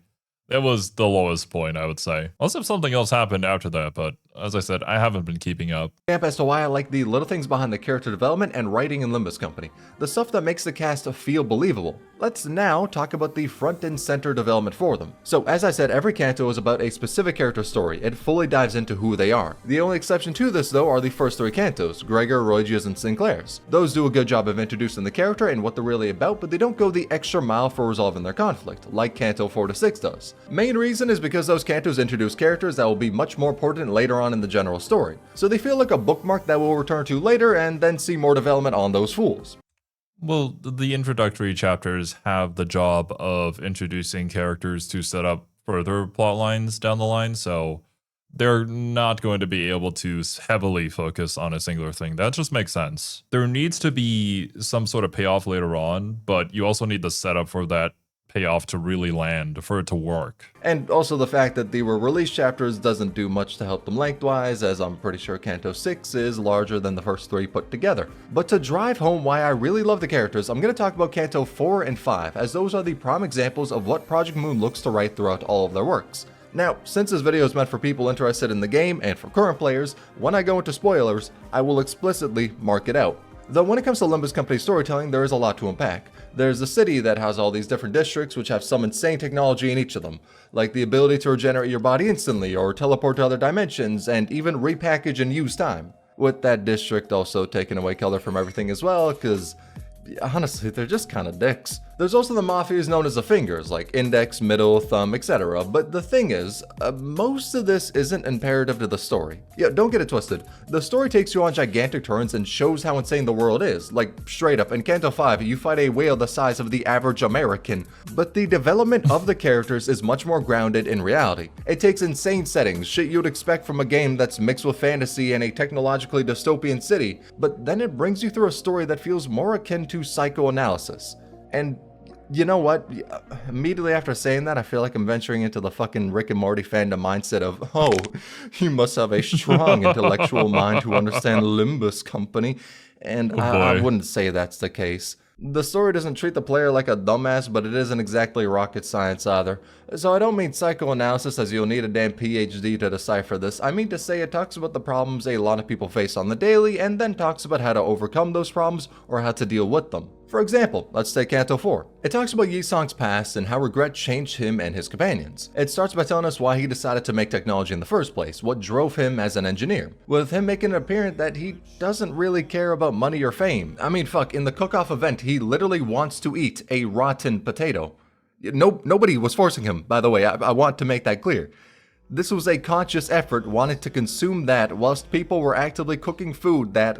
It was the lowest point, I would say. Unless if something else happened after that, but as I said, I haven't been keeping up. As to why I like the little things behind the character development and writing in Limbus Company, the stuff that makes the cast feel believable. Let's now talk about the front and center development for them. So as I said, every canto is about a specific character story. It fully dives into who they are. The only exception to this though are the first three cantos, Gregor, Roygia's, and Sinclair's. Those do a good job of introducing the character and what they're really about, but they don't go the extra mile for resolving their conflict, like Canto 4 to 6 does. Main reason is because those cantos introduce characters that will be much more important later on in the general story. So they feel like a bookmark that we'll return to later and then see more development on those fools. Well, the introductory chapters have the job of introducing characters to set up further plot lines down the line, so they're not going to be able to heavily focus on a singular thing. That just makes sense. There needs to be some sort of payoff later on, but you also need the setup for that payoff to really land, for it to work. And also the fact that they were released chapters doesn't do much to help them lengthwise, as I'm pretty sure Canto 6 is larger than the first three put together. But to drive home why I really love the characters, I'm going to talk about Canto 4 and 5, as those are the prime examples of what Project Moon looks to write throughout all of their works. Now, since this video is meant for people interested in the game and for current players, when I go into spoilers, I will explicitly mark it out. Though when it comes to Limbus Company storytelling, there is a lot to unpack. There's a city that has all these different districts which have some insane technology in each of them, like the ability to regenerate your body instantly or teleport to other dimensions and even repackage and use time. With that district also taking away color from everything as well, because honestly, they're just kind of dicks. There's also the mafias known as the fingers, like index, middle, thumb, etc. But the thing is, most of this isn't imperative to the story. Yeah, don't get it twisted. The story takes you on gigantic turns and shows how insane the world is. Like, straight up, in Canto 5, you fight a whale the size of the average American. But the development of the characters is much more grounded in reality. It takes insane settings, shit you'd expect from a game that's mixed with fantasy and a technologically dystopian city, but then it brings you through a story that feels more akin to psychoanalysis. And you know what? Immediately after saying that, I feel like I'm venturing into the fucking Rick and Morty fandom mindset of, oh, you must have a strong intellectual mind to understand Limbus Company. And I wouldn't say that's the case. The story doesn't treat the player like a dumbass, but it isn't exactly rocket science either. So I don't mean psychoanalysis as you'll need a damn PhD to decipher this. I mean to say it talks about the problems a lot of people face on the daily, and then talks about how to overcome those problems or how to deal with them. For example, let's take Canto 4. It talks about Yi Song's past and how regret changed him and his companions. It starts by telling us why he decided to make technology in the first place, what drove him as an engineer, with him making it apparent that he doesn't really care about money or fame. I mean, fuck, in the cook-off event, he literally wants to eat a rotten potato. Nobody was forcing him, by the way, I want to make that clear. This was a conscious effort wanting to consume that whilst people were actively cooking food that,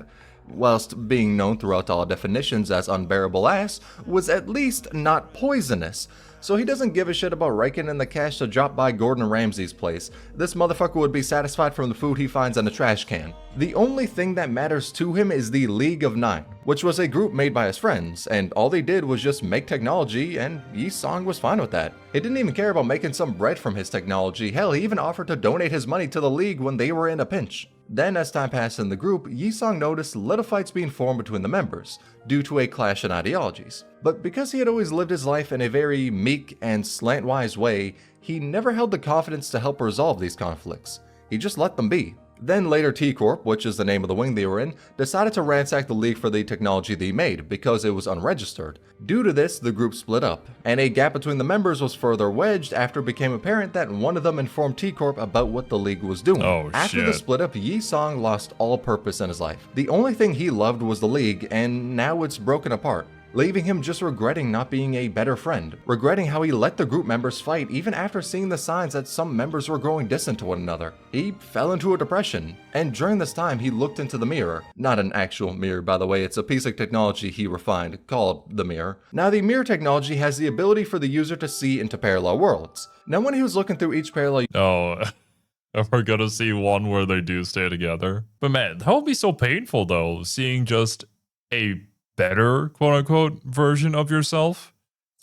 whilst being known throughout all definitions as unbearable ass, was at least not poisonous. So he doesn't give a shit about raking in the cash to drop by Gordon Ramsay's place. This motherfucker would be satisfied from the food he finds in a trash can. The only thing that matters to him is the League of Nine, which was a group made by his friends, and all they did was just make technology, and Yi Song was fine with that. He didn't even care about making some bread from his technology. Hell, he even offered to donate his money to the League when they were in a pinch. Then, as time passed in the group, Yi Song noticed little fights being formed between the members, due to a clash in ideologies. But because he had always lived his life in a very meek and slantwise way, he never held the confidence to help resolve these conflicts. He just let them be. Then later T-Corp, which is the name of the wing they were in, decided to ransack the League for the technology they made because it was unregistered. Due to this, the group split up, and a gap between the members was further wedged after it became apparent that one of them informed T-Corp about what the League was doing. After the split up, Yi Song lost all purpose in his life. The only thing he loved was the League, and now it's broken apart, leaving him just regretting not being a better friend, regretting how he let the group members fight even after seeing the signs that some members were growing distant to one another. He fell into a depression, and during this time he looked into the mirror. Not an actual mirror, by the way, it's a piece of technology he refined, called the mirror. Now the mirror technology has the ability for the user to see into parallel worlds. Now when he was looking through each parallel we're gonna see one where they do stay together. But man, that would be so painful though, seeing just a better, quote unquote, version of yourself,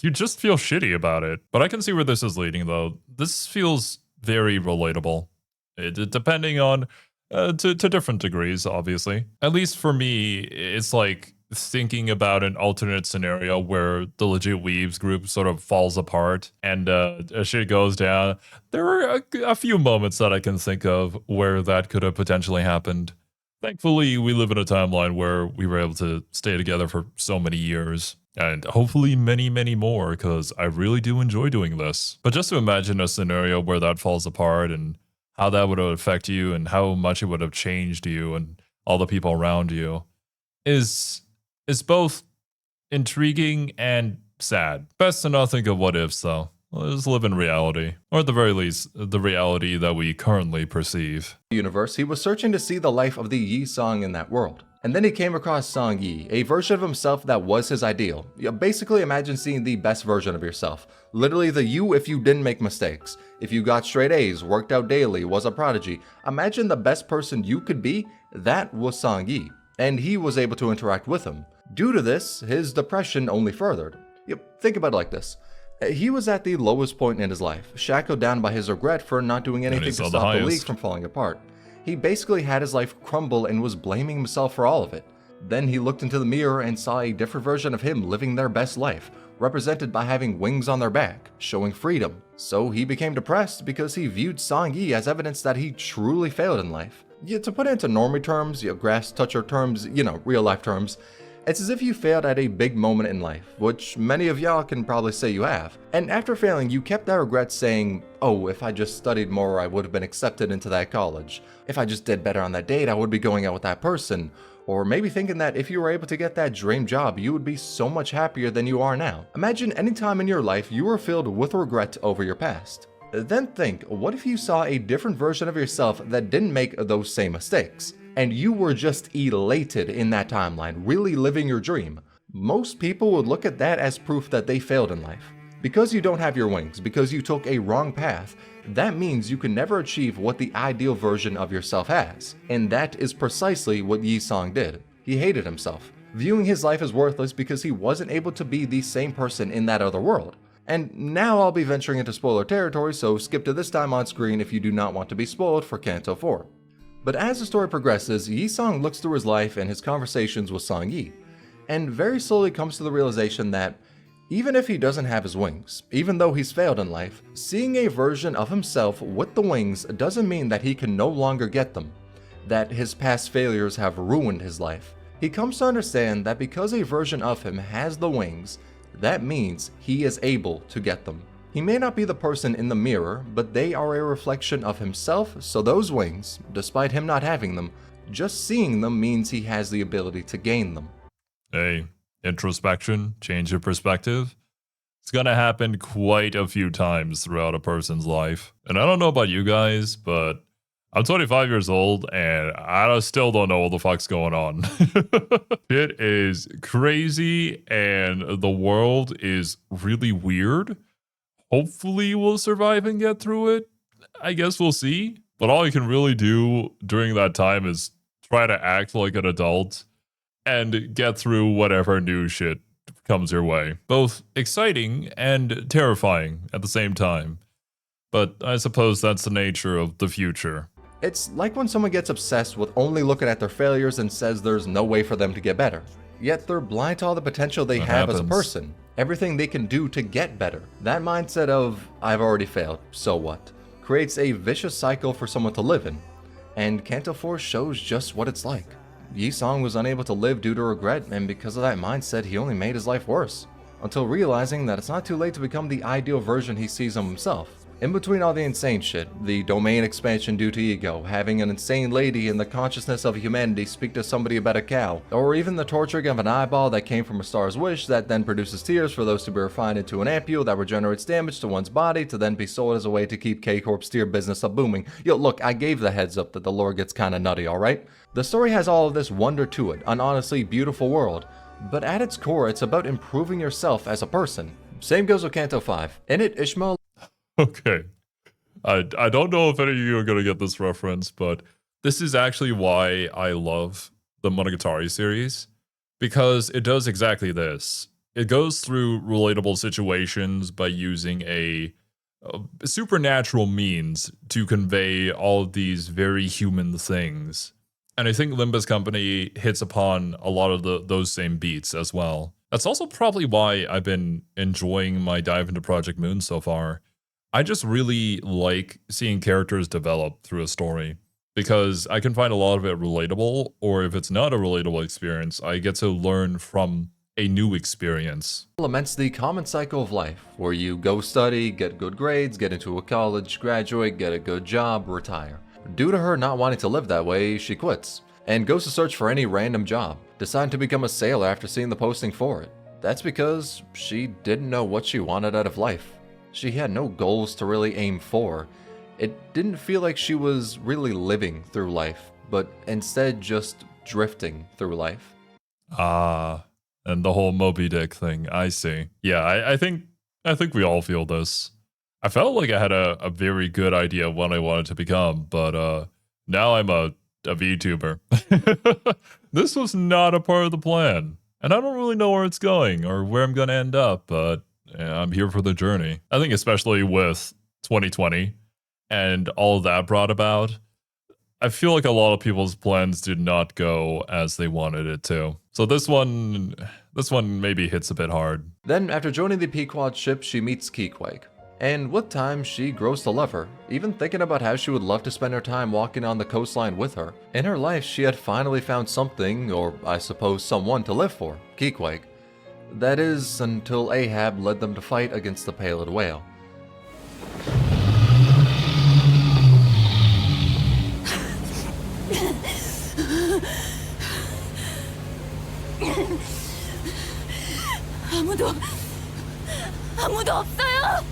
you just feel shitty about it. But I can see where this is leading, though. This feels very relatable, depending on to different degrees, obviously. At least for me, it's like thinking about an alternate scenario where the legit Weebs group sort of falls apart and shit goes down. There are a few moments that I can think of where that could have potentially happened. Thankfully, we live in a timeline where we were able to stay together for so many years. And hopefully many, many more, because I really do enjoy doing this. But just to imagine a scenario where that falls apart and how that would affect you and how much it would have changed you and all the people around you is both intriguing and sad. Best to not think of what ifs, though. Let's live in reality, or at the very least, the reality that we currently perceive. Universe, he was searching to see the life of the Yi Song in that world. And then he came across Song Yi, a version of himself that was his ideal. Basically, imagine seeing the best version of yourself. Literally the you if you didn't make mistakes. If you got straight A's, worked out daily, was a prodigy. Imagine the best person you could be. That was Song Yi. And he was able to interact with him. Due to this, his depression only furthered. Think about it like this. He was at the lowest point in his life, shackled down by his regret for not doing anything to stop the league from falling apart. He basically had his life crumble and was blaming himself for all of it. Then he looked into the mirror and saw a different version of him living their best life, represented by having wings on their back, showing freedom. So he became depressed because he viewed Song Yi as evidence that he truly failed in life. To put it into normie terms, grass toucher terms, real life terms, it's as if you failed at a big moment in life, which many of y'all can probably say you have. And after failing, you kept that regret saying, oh, if I just studied more, I would have been accepted into that college. If I just did better on that date, I would be going out with that person. Or maybe thinking that if you were able to get that dream job, you would be so much happier than you are now. Imagine any time in your life you were filled with regret over your past. Then think, what if you saw a different version of yourself that didn't make those same mistakes? And you were just elated in that timeline, really living your dream. Most people would look at that as proof that they failed in life. Because you don't have your wings, because you took a wrong path, that means you can never achieve what the ideal version of yourself has. And that is precisely what Yi Song did. He hated himself, viewing his life as worthless because he wasn't able to be the same person in that other world. And now I'll be venturing into spoiler territory, so skip to this time on screen if you do not want to be spoiled for Kanto 4. But as the story progresses, Yi Song looks through his life and his conversations with Song Yi, and very slowly comes to the realization that even if he doesn't have his wings, even though he's failed in life, seeing a version of himself with the wings doesn't mean that he can no longer get them, that his past failures have ruined his life. He comes to understand that because a version of him has the wings, that means he is able to get them. He may not be the person in the mirror, but they are a reflection of himself, so those wings, despite him not having them, just seeing them means he has the ability to gain them. Hey, introspection, change of perspective. It's gonna happen quite a few times throughout a person's life. And I don't know about you guys, but I'm 25 years old and I still don't know what the fuck's going on. It is crazy and the world is really weird. Hopefully we'll survive and get through it. I guess we'll see. But all you can really do during that time is try to act like an adult and get through whatever new shit comes your way. Both exciting and terrifying at the same time. But I suppose that's the nature of the future. It's like when someone gets obsessed with only looking at their failures and says there's no way for them to get better. Yet they're blind to all the potential they have as a person. Everything they can do to get better. That mindset of, I've already failed, so what? Creates a vicious cycle for someone to live in. And Kanto 4 shows just what it's like. Yi Song was unable to live due to regret, and because of that mindset, he only made his life worse. Until realizing that it's not too late to become the ideal version he sees of himself. In between all the insane shit, the domain expansion due to ego, having an insane lady in the consciousness of humanity speak to somebody about a cow, or even the torturing of an eyeball that came from a star's wish that then produces tears for those to be refined into an ampule that regenerates damage to one's body to then be sold as a way to keep K-Corp's tier business up booming. Yo, look, I gave the heads up that the lore gets kinda nutty, alright? The story has all of this wonder to it, an honestly beautiful world, but at its core, it's about improving yourself as a person. Same goes with Kanto 5. In it, Ishmael... Okay. I don't know if any of you are going to get this reference, but this is actually why I love the Monogatari series. because it does exactly this. It goes through relatable situations by using a supernatural means to convey all of these very human things. And I think Limbus Company hits upon a lot of those same beats as well. That's also probably why I've been enjoying my dive into Project Moon so far. I just really like seeing characters develop through a story, because I can find a lot of it relatable, or if it's not a relatable experience, I get to learn from a new experience. Laments the common cycle of life, where you go study, get good grades, get into a college, graduate, get a good job, retire. Due to her not wanting to live that way, she quits, and goes to search for any random job, deciding to become a sailor after seeing the posting for it. That's because she didn't know what she wanted out of life. She had no goals to really aim for. It didn't feel like she was really living through life, but instead just drifting through life. And the whole Moby Dick thing, I see. Yeah, I think we all feel this. I felt like I had a very good idea of what I wanted to become, but now I'm a VTuber. This was not a part of the plan, and I don't really know where it's going or where I'm gonna end up, but yeah, I'm here for the journey. I think especially with 2020 and all that brought about, I feel like a lot of people's plans did not go as they wanted it to. So this one maybe hits a bit hard. Then, after joining the Pequod ship, she meets Keequeg. And with time, she grows to love her, even thinking about how she would love to spend her time walking on the coastline with her. In her life, she had finally found something, or I suppose someone, to live for, Keequeg. That is, until Ahab led them to fight against the Pallid Whale. 아무도 없어요.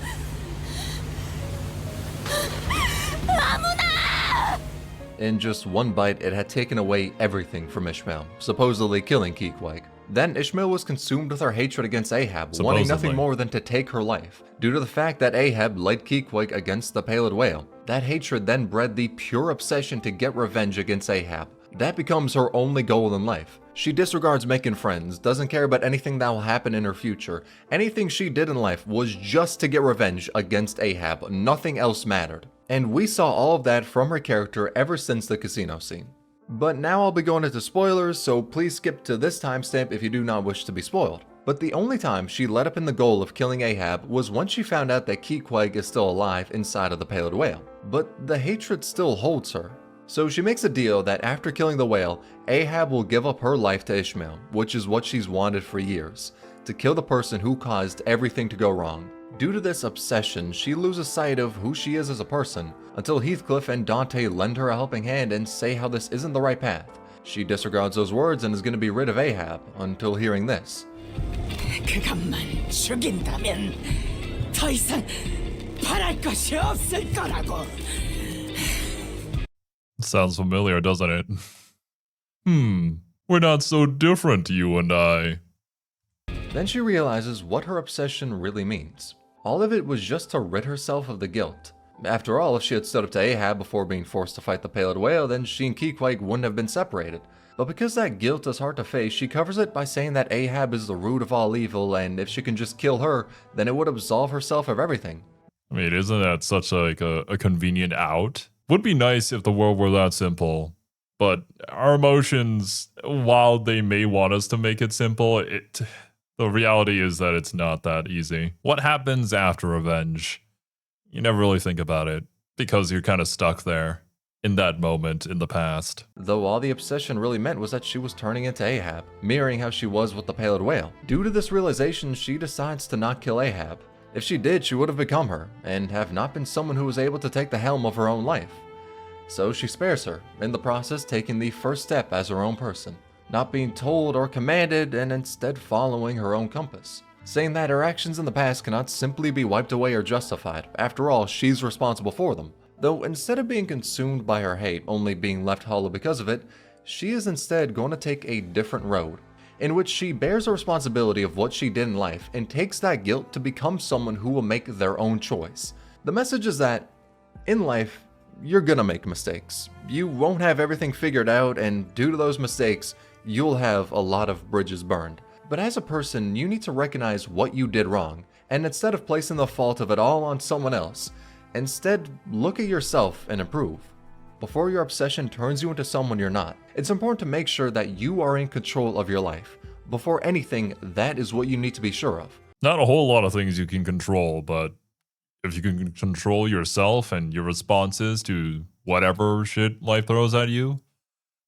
아무나! In just one bite, it had taken away everything from Ishmael, supposedly killing Keequeg. Then Ishmael was consumed with her hatred against Ahab, wanting nothing more than to take her life, due to the fact that Ahab led Keequeg against the Pallid Whale. That hatred then bred the pure obsession to get revenge against Ahab. That becomes her only goal in life. She disregards making friends, doesn't care about anything that will happen in her future. Anything she did in life was just to get revenge against Ahab, nothing else mattered. And we saw all of that from her character ever since the casino scene. But now I'll be going into spoilers, so please skip to this timestamp if you do not wish to be spoiled. But the only time she let up in the goal of killing Ahab was once she found out that Keequeg is still alive inside of the Pallid Whale. But the hatred still holds her. So she makes a deal that after killing the whale, Ahab will give up her life to Ishmael, which is what she's wanted for years, to kill the person who caused everything to go wrong. Due to this obsession, she loses sight of who she is as a person, until Heathcliff and Dante lend her a helping hand and say how this isn't the right path. She disregards those words and is going to be rid of Ahab, until hearing this. 그것만 죽인다면 더 이상 바랄 것이 없을 거라고. Sounds familiar, doesn't it? We're not so different, you and I. Then she realizes what her obsession really means. All of it was just to rid herself of the guilt. After all, if she had stood up to Ahab before being forced to fight the Pallid Whale, then she and Keequeg wouldn't have been separated. But because that guilt is hard to face, she covers it by saying that Ahab is the root of all evil, and if she can just kill her, then it would absolve herself of everything. I mean, isn't that such a convenient out? Would be nice if the world were that simple, but our emotions, while they may want us to make it simple, the reality is that it's not that easy. What happens after revenge? You never really think about it, because you're kind of stuck there in that moment in the past. Though all the obsession really meant was that she was turning into Ahab, mirroring how she was with the Pallid Whale. Due to this realization, she decides to not kill Ahab. If she did, she would have become her, and have not been someone who was able to take the helm of her own life. So she spares her, in the process taking the first step as her own person, not being told or commanded, and instead following her own compass, saying that her actions in the past cannot simply be wiped away or justified. After all, she's responsible for them. Though instead of being consumed by her hate, only being left hollow because of it, she is instead going to take a different road, in which she bears the responsibility of what she did in life and takes that guilt to become someone who will make their own choice. The message is that, in life, you're gonna make mistakes. You won't have everything figured out, and due to those mistakes, you'll have a lot of bridges burned. But as a person, you need to recognize what you did wrong, and instead of placing the fault of it all on someone else, instead look at yourself and improve. Before your obsession turns you into someone you're not, it's important to make sure that you are in control of your life. Before anything, that is what you need to be sure of. Not a whole lot of things you can control, but if you can control yourself and your responses to whatever shit life throws at you,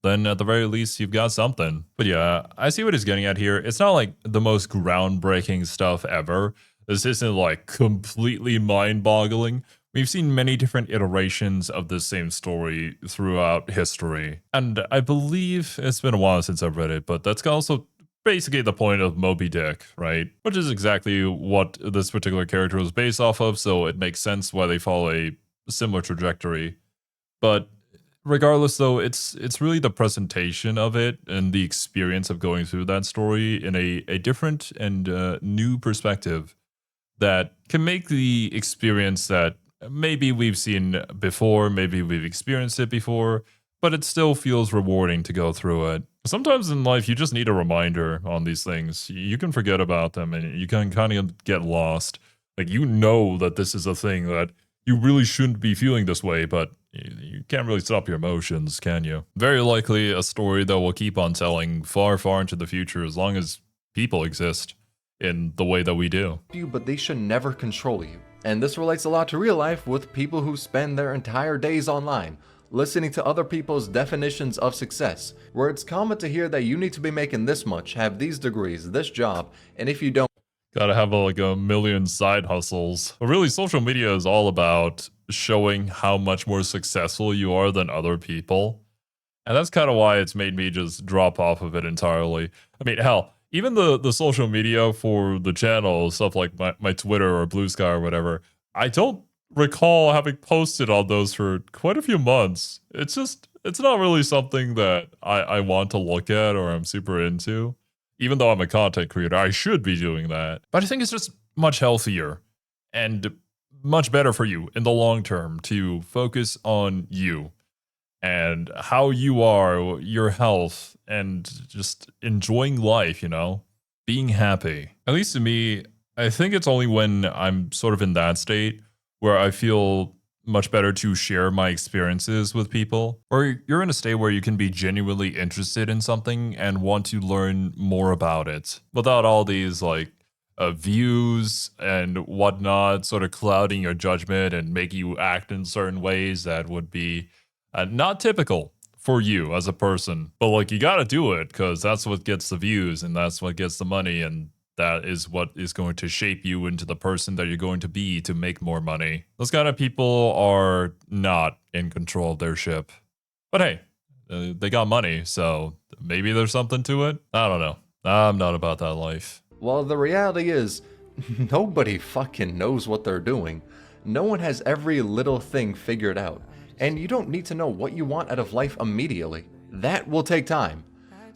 then at the very least you've got something. But yeah, I see what he's getting at here. It's not like the most groundbreaking stuff ever. This isn't like completely mind-boggling. We've seen many different iterations of the same story throughout history. And I believe it's been a while since I've read it, but that's also basically the point of Moby Dick, right? Which is exactly what this particular character was based off of, so it makes sense why they follow a similar trajectory. But regardless though, it's really the presentation of it and the experience of going through that story in a different and new perspective that can make the experience that maybe we've seen before, maybe we've experienced it before, but it still feels rewarding to go through it. Sometimes in life, you just need a reminder on these things. You can forget about them and you can kind of get lost. Like, you know that this is a thing that you really shouldn't be feeling this way, but you can't really stop your emotions, can you? Very likely a story that will keep on telling far, far into the future as long as people exist in the way that we do. But they should never control you. And this relates a lot to real life with people who spend their entire days online, listening to other people's definitions of success, where it's common to hear that you need to be making this much, have these degrees, this job, and if you don't, gotta have like a million side hustles. But really, social media is all about showing how much more successful you are than other people. And that's kind of why it's made me just drop off of it entirely. I mean, hell, even the social media for the channel, stuff like my Twitter or Blue Sky or whatever, I don't recall having posted on those for quite a few months. It's not really something that I want to look at or I'm super into. Even though I'm a content creator, I should be doing that. But I think it's just much healthier and much better for you in the long term to focus on you and how you are, your health, and just enjoying life, you know, being happy. At least to me, I think it's only when I'm sort of in that state where I feel much better to share my experiences with people, or you're in a state where you can be genuinely interested in something and want to learn more about it without all these like views and whatnot sort of clouding your judgment and make you act in certain ways that would be not typical for you as a person. But like, you gotta do it because that's what gets the views and that's what gets the money, and that is what is going to shape you into the person that you're going to be to make more money. Those kind of people are not in control of their ship. But hey, they got money, so maybe there's something to it. I don't know. I'm not about that life. Well, the reality is, nobody fucking knows what they're doing. No one has every little thing figured out. And you don't need to know what you want out of life immediately. That will take time.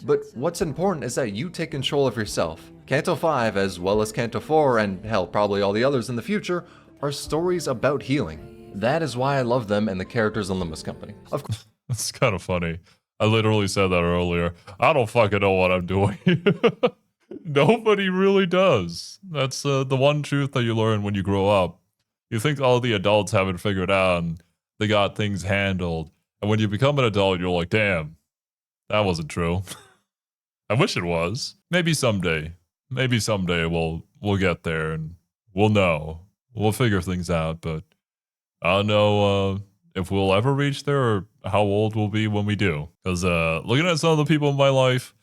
But what's important is that you take control of yourself. Canto 5, as well as Canto 4, and hell, probably all the others in the future, are stories about healing. That is why I love them and the characters in Limbus Company. Of course. That's kind of funny. I literally said that earlier. I don't fucking know what I'm doing. Nobody really does. That's the one truth that you learn when you grow up. You think all the adults have it figured out and they got things handled. And when you become an adult, you're like, damn, that wasn't true. I wish it was. Maybe someday. Maybe someday we'll get there and we'll know. We'll figure things out, but I don't know if we'll ever reach there or how old we'll be when we do. Because looking at some of the people in my life,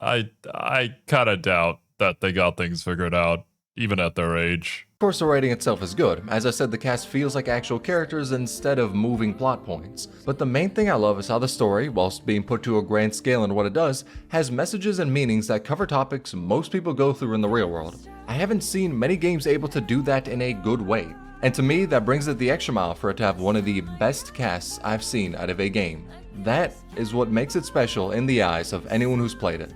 I kind of doubt that they got things figured out, even at their age. Of course, the writing itself is good. As I said, the cast feels like actual characters instead of moving plot points. But the main thing I love is how the story, whilst being put to a grand scale in what it does, has messages and meanings that cover topics most people go through in the real world. I haven't seen many games able to do that in a good way. And to me, that brings it the extra mile for it to have one of the best casts I've seen out of a game. That is what makes it special in the eyes of anyone who's played it.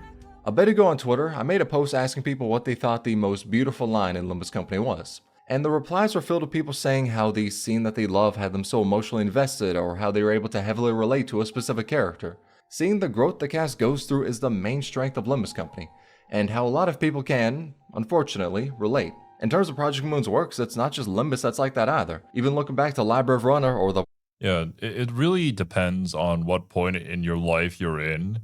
A bit ago on Twitter, I made a post asking people what they thought the most beautiful line in Limbus Company was. And the replies were filled with people saying how the scene that they love had them so emotionally invested, or how they were able to heavily relate to a specific character. Seeing the growth the cast goes through is the main strength of Limbus Company, and how a lot of people can, unfortunately, relate. In terms of Project Moon's works, it's not just Limbus that's like that either. Even looking back to Labyrinth Runner or the Yeah, it really depends on what point in your life you're in,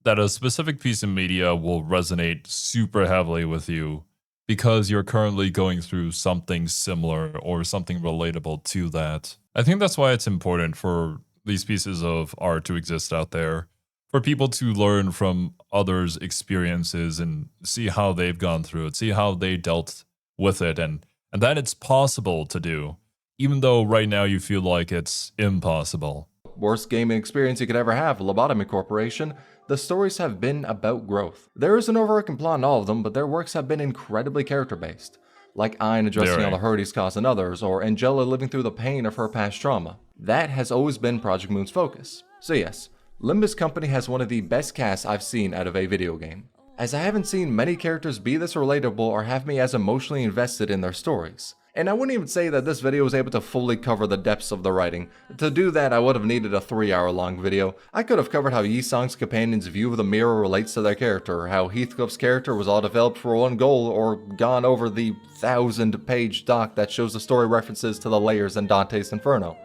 that a specific piece of media will resonate super heavily with you because you're currently going through something similar or something relatable to that. I think that's why it's important for these pieces of art to exist out there, for people to learn from others' experiences and see how they've gone through it, see how they dealt with it, and that it's possible to do, even though right now you feel like it's impossible. worst gaming experience you could ever have, Lobotomy Corporation, the stories have been about growth. There is an overarching plot in all of them, but their works have been incredibly character-based, like Ayn addressing all the hurt he's caused in others, or Angela living through the pain of her past trauma. That has always been Project Moon's focus. So yes, Limbus Company has one of the best casts I've seen out of a video game, as I haven't seen many characters be this relatable or have me as emotionally invested in their stories. And I wouldn't even say that this video was able to fully cover the depths of the writing. To do that, I would have needed a 3-hour long video. I could have covered how Yi Song's companion's view of the mirror relates to their character, how Heathcliff's character was all developed for one goal, or gone over the 1,000-page doc that shows the story references to the layers in Dante's Inferno.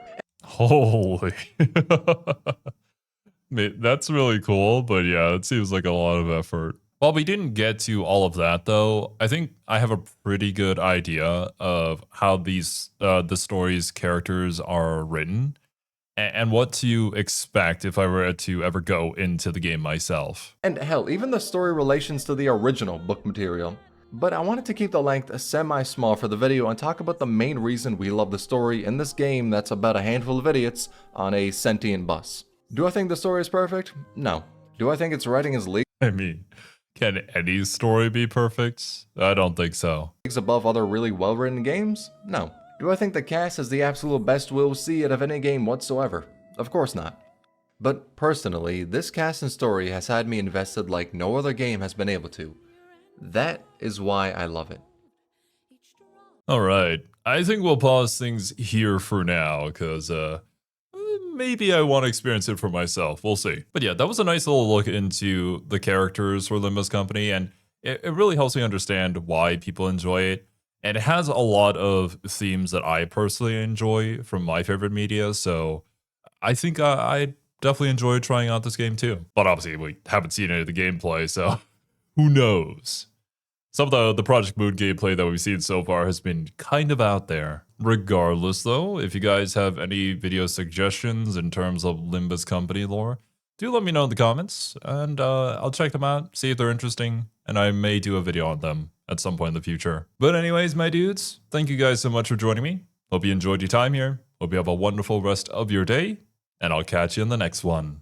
Holy. That's really cool, but yeah, it seems like a lot of effort. While we didn't get to all of that, though, I think I have a pretty good idea of how these the story's characters are written and what to expect if I were to ever go into the game myself. And hell, even the story relations to the original book material. But I wanted to keep the length semi-small for the video and talk about the main reason we love the story in this game that's about a handful of idiots on a sentient bus. Do I think the story is perfect? No. Do I think its writing is leagues I mean, can any story be perfect? I don't think so. above other really well-written games? No. Do I think the cast is the absolute best we'll see out of any game whatsoever? Of course not. But personally, this cast and story has had me invested like no other game has been able to. That is why I love it. Alright, I think we'll pause things here for now, because maybe I want to experience it for myself. We'll see. But yeah, that was a nice little look into the characters for Limbus Company, and it really helps me understand why people enjoy it. And it has a lot of themes that I personally enjoy from my favorite media, so I think I definitely enjoy trying out this game too. But obviously, we haven't seen any of the gameplay, so who knows? Some of the Project Moon gameplay that we've seen so far has been kind of out there. Regardless, though, if you guys have any video suggestions in terms of Limbus Company lore, do let me know in the comments, and I'll check them out, see if they're interesting, and I may do a video on them at some point in the future. But anyways, my dudes, thank you guys so much for joining me. Hope you enjoyed your time here. Hope you have a wonderful rest of your day, and I'll catch you in the next one.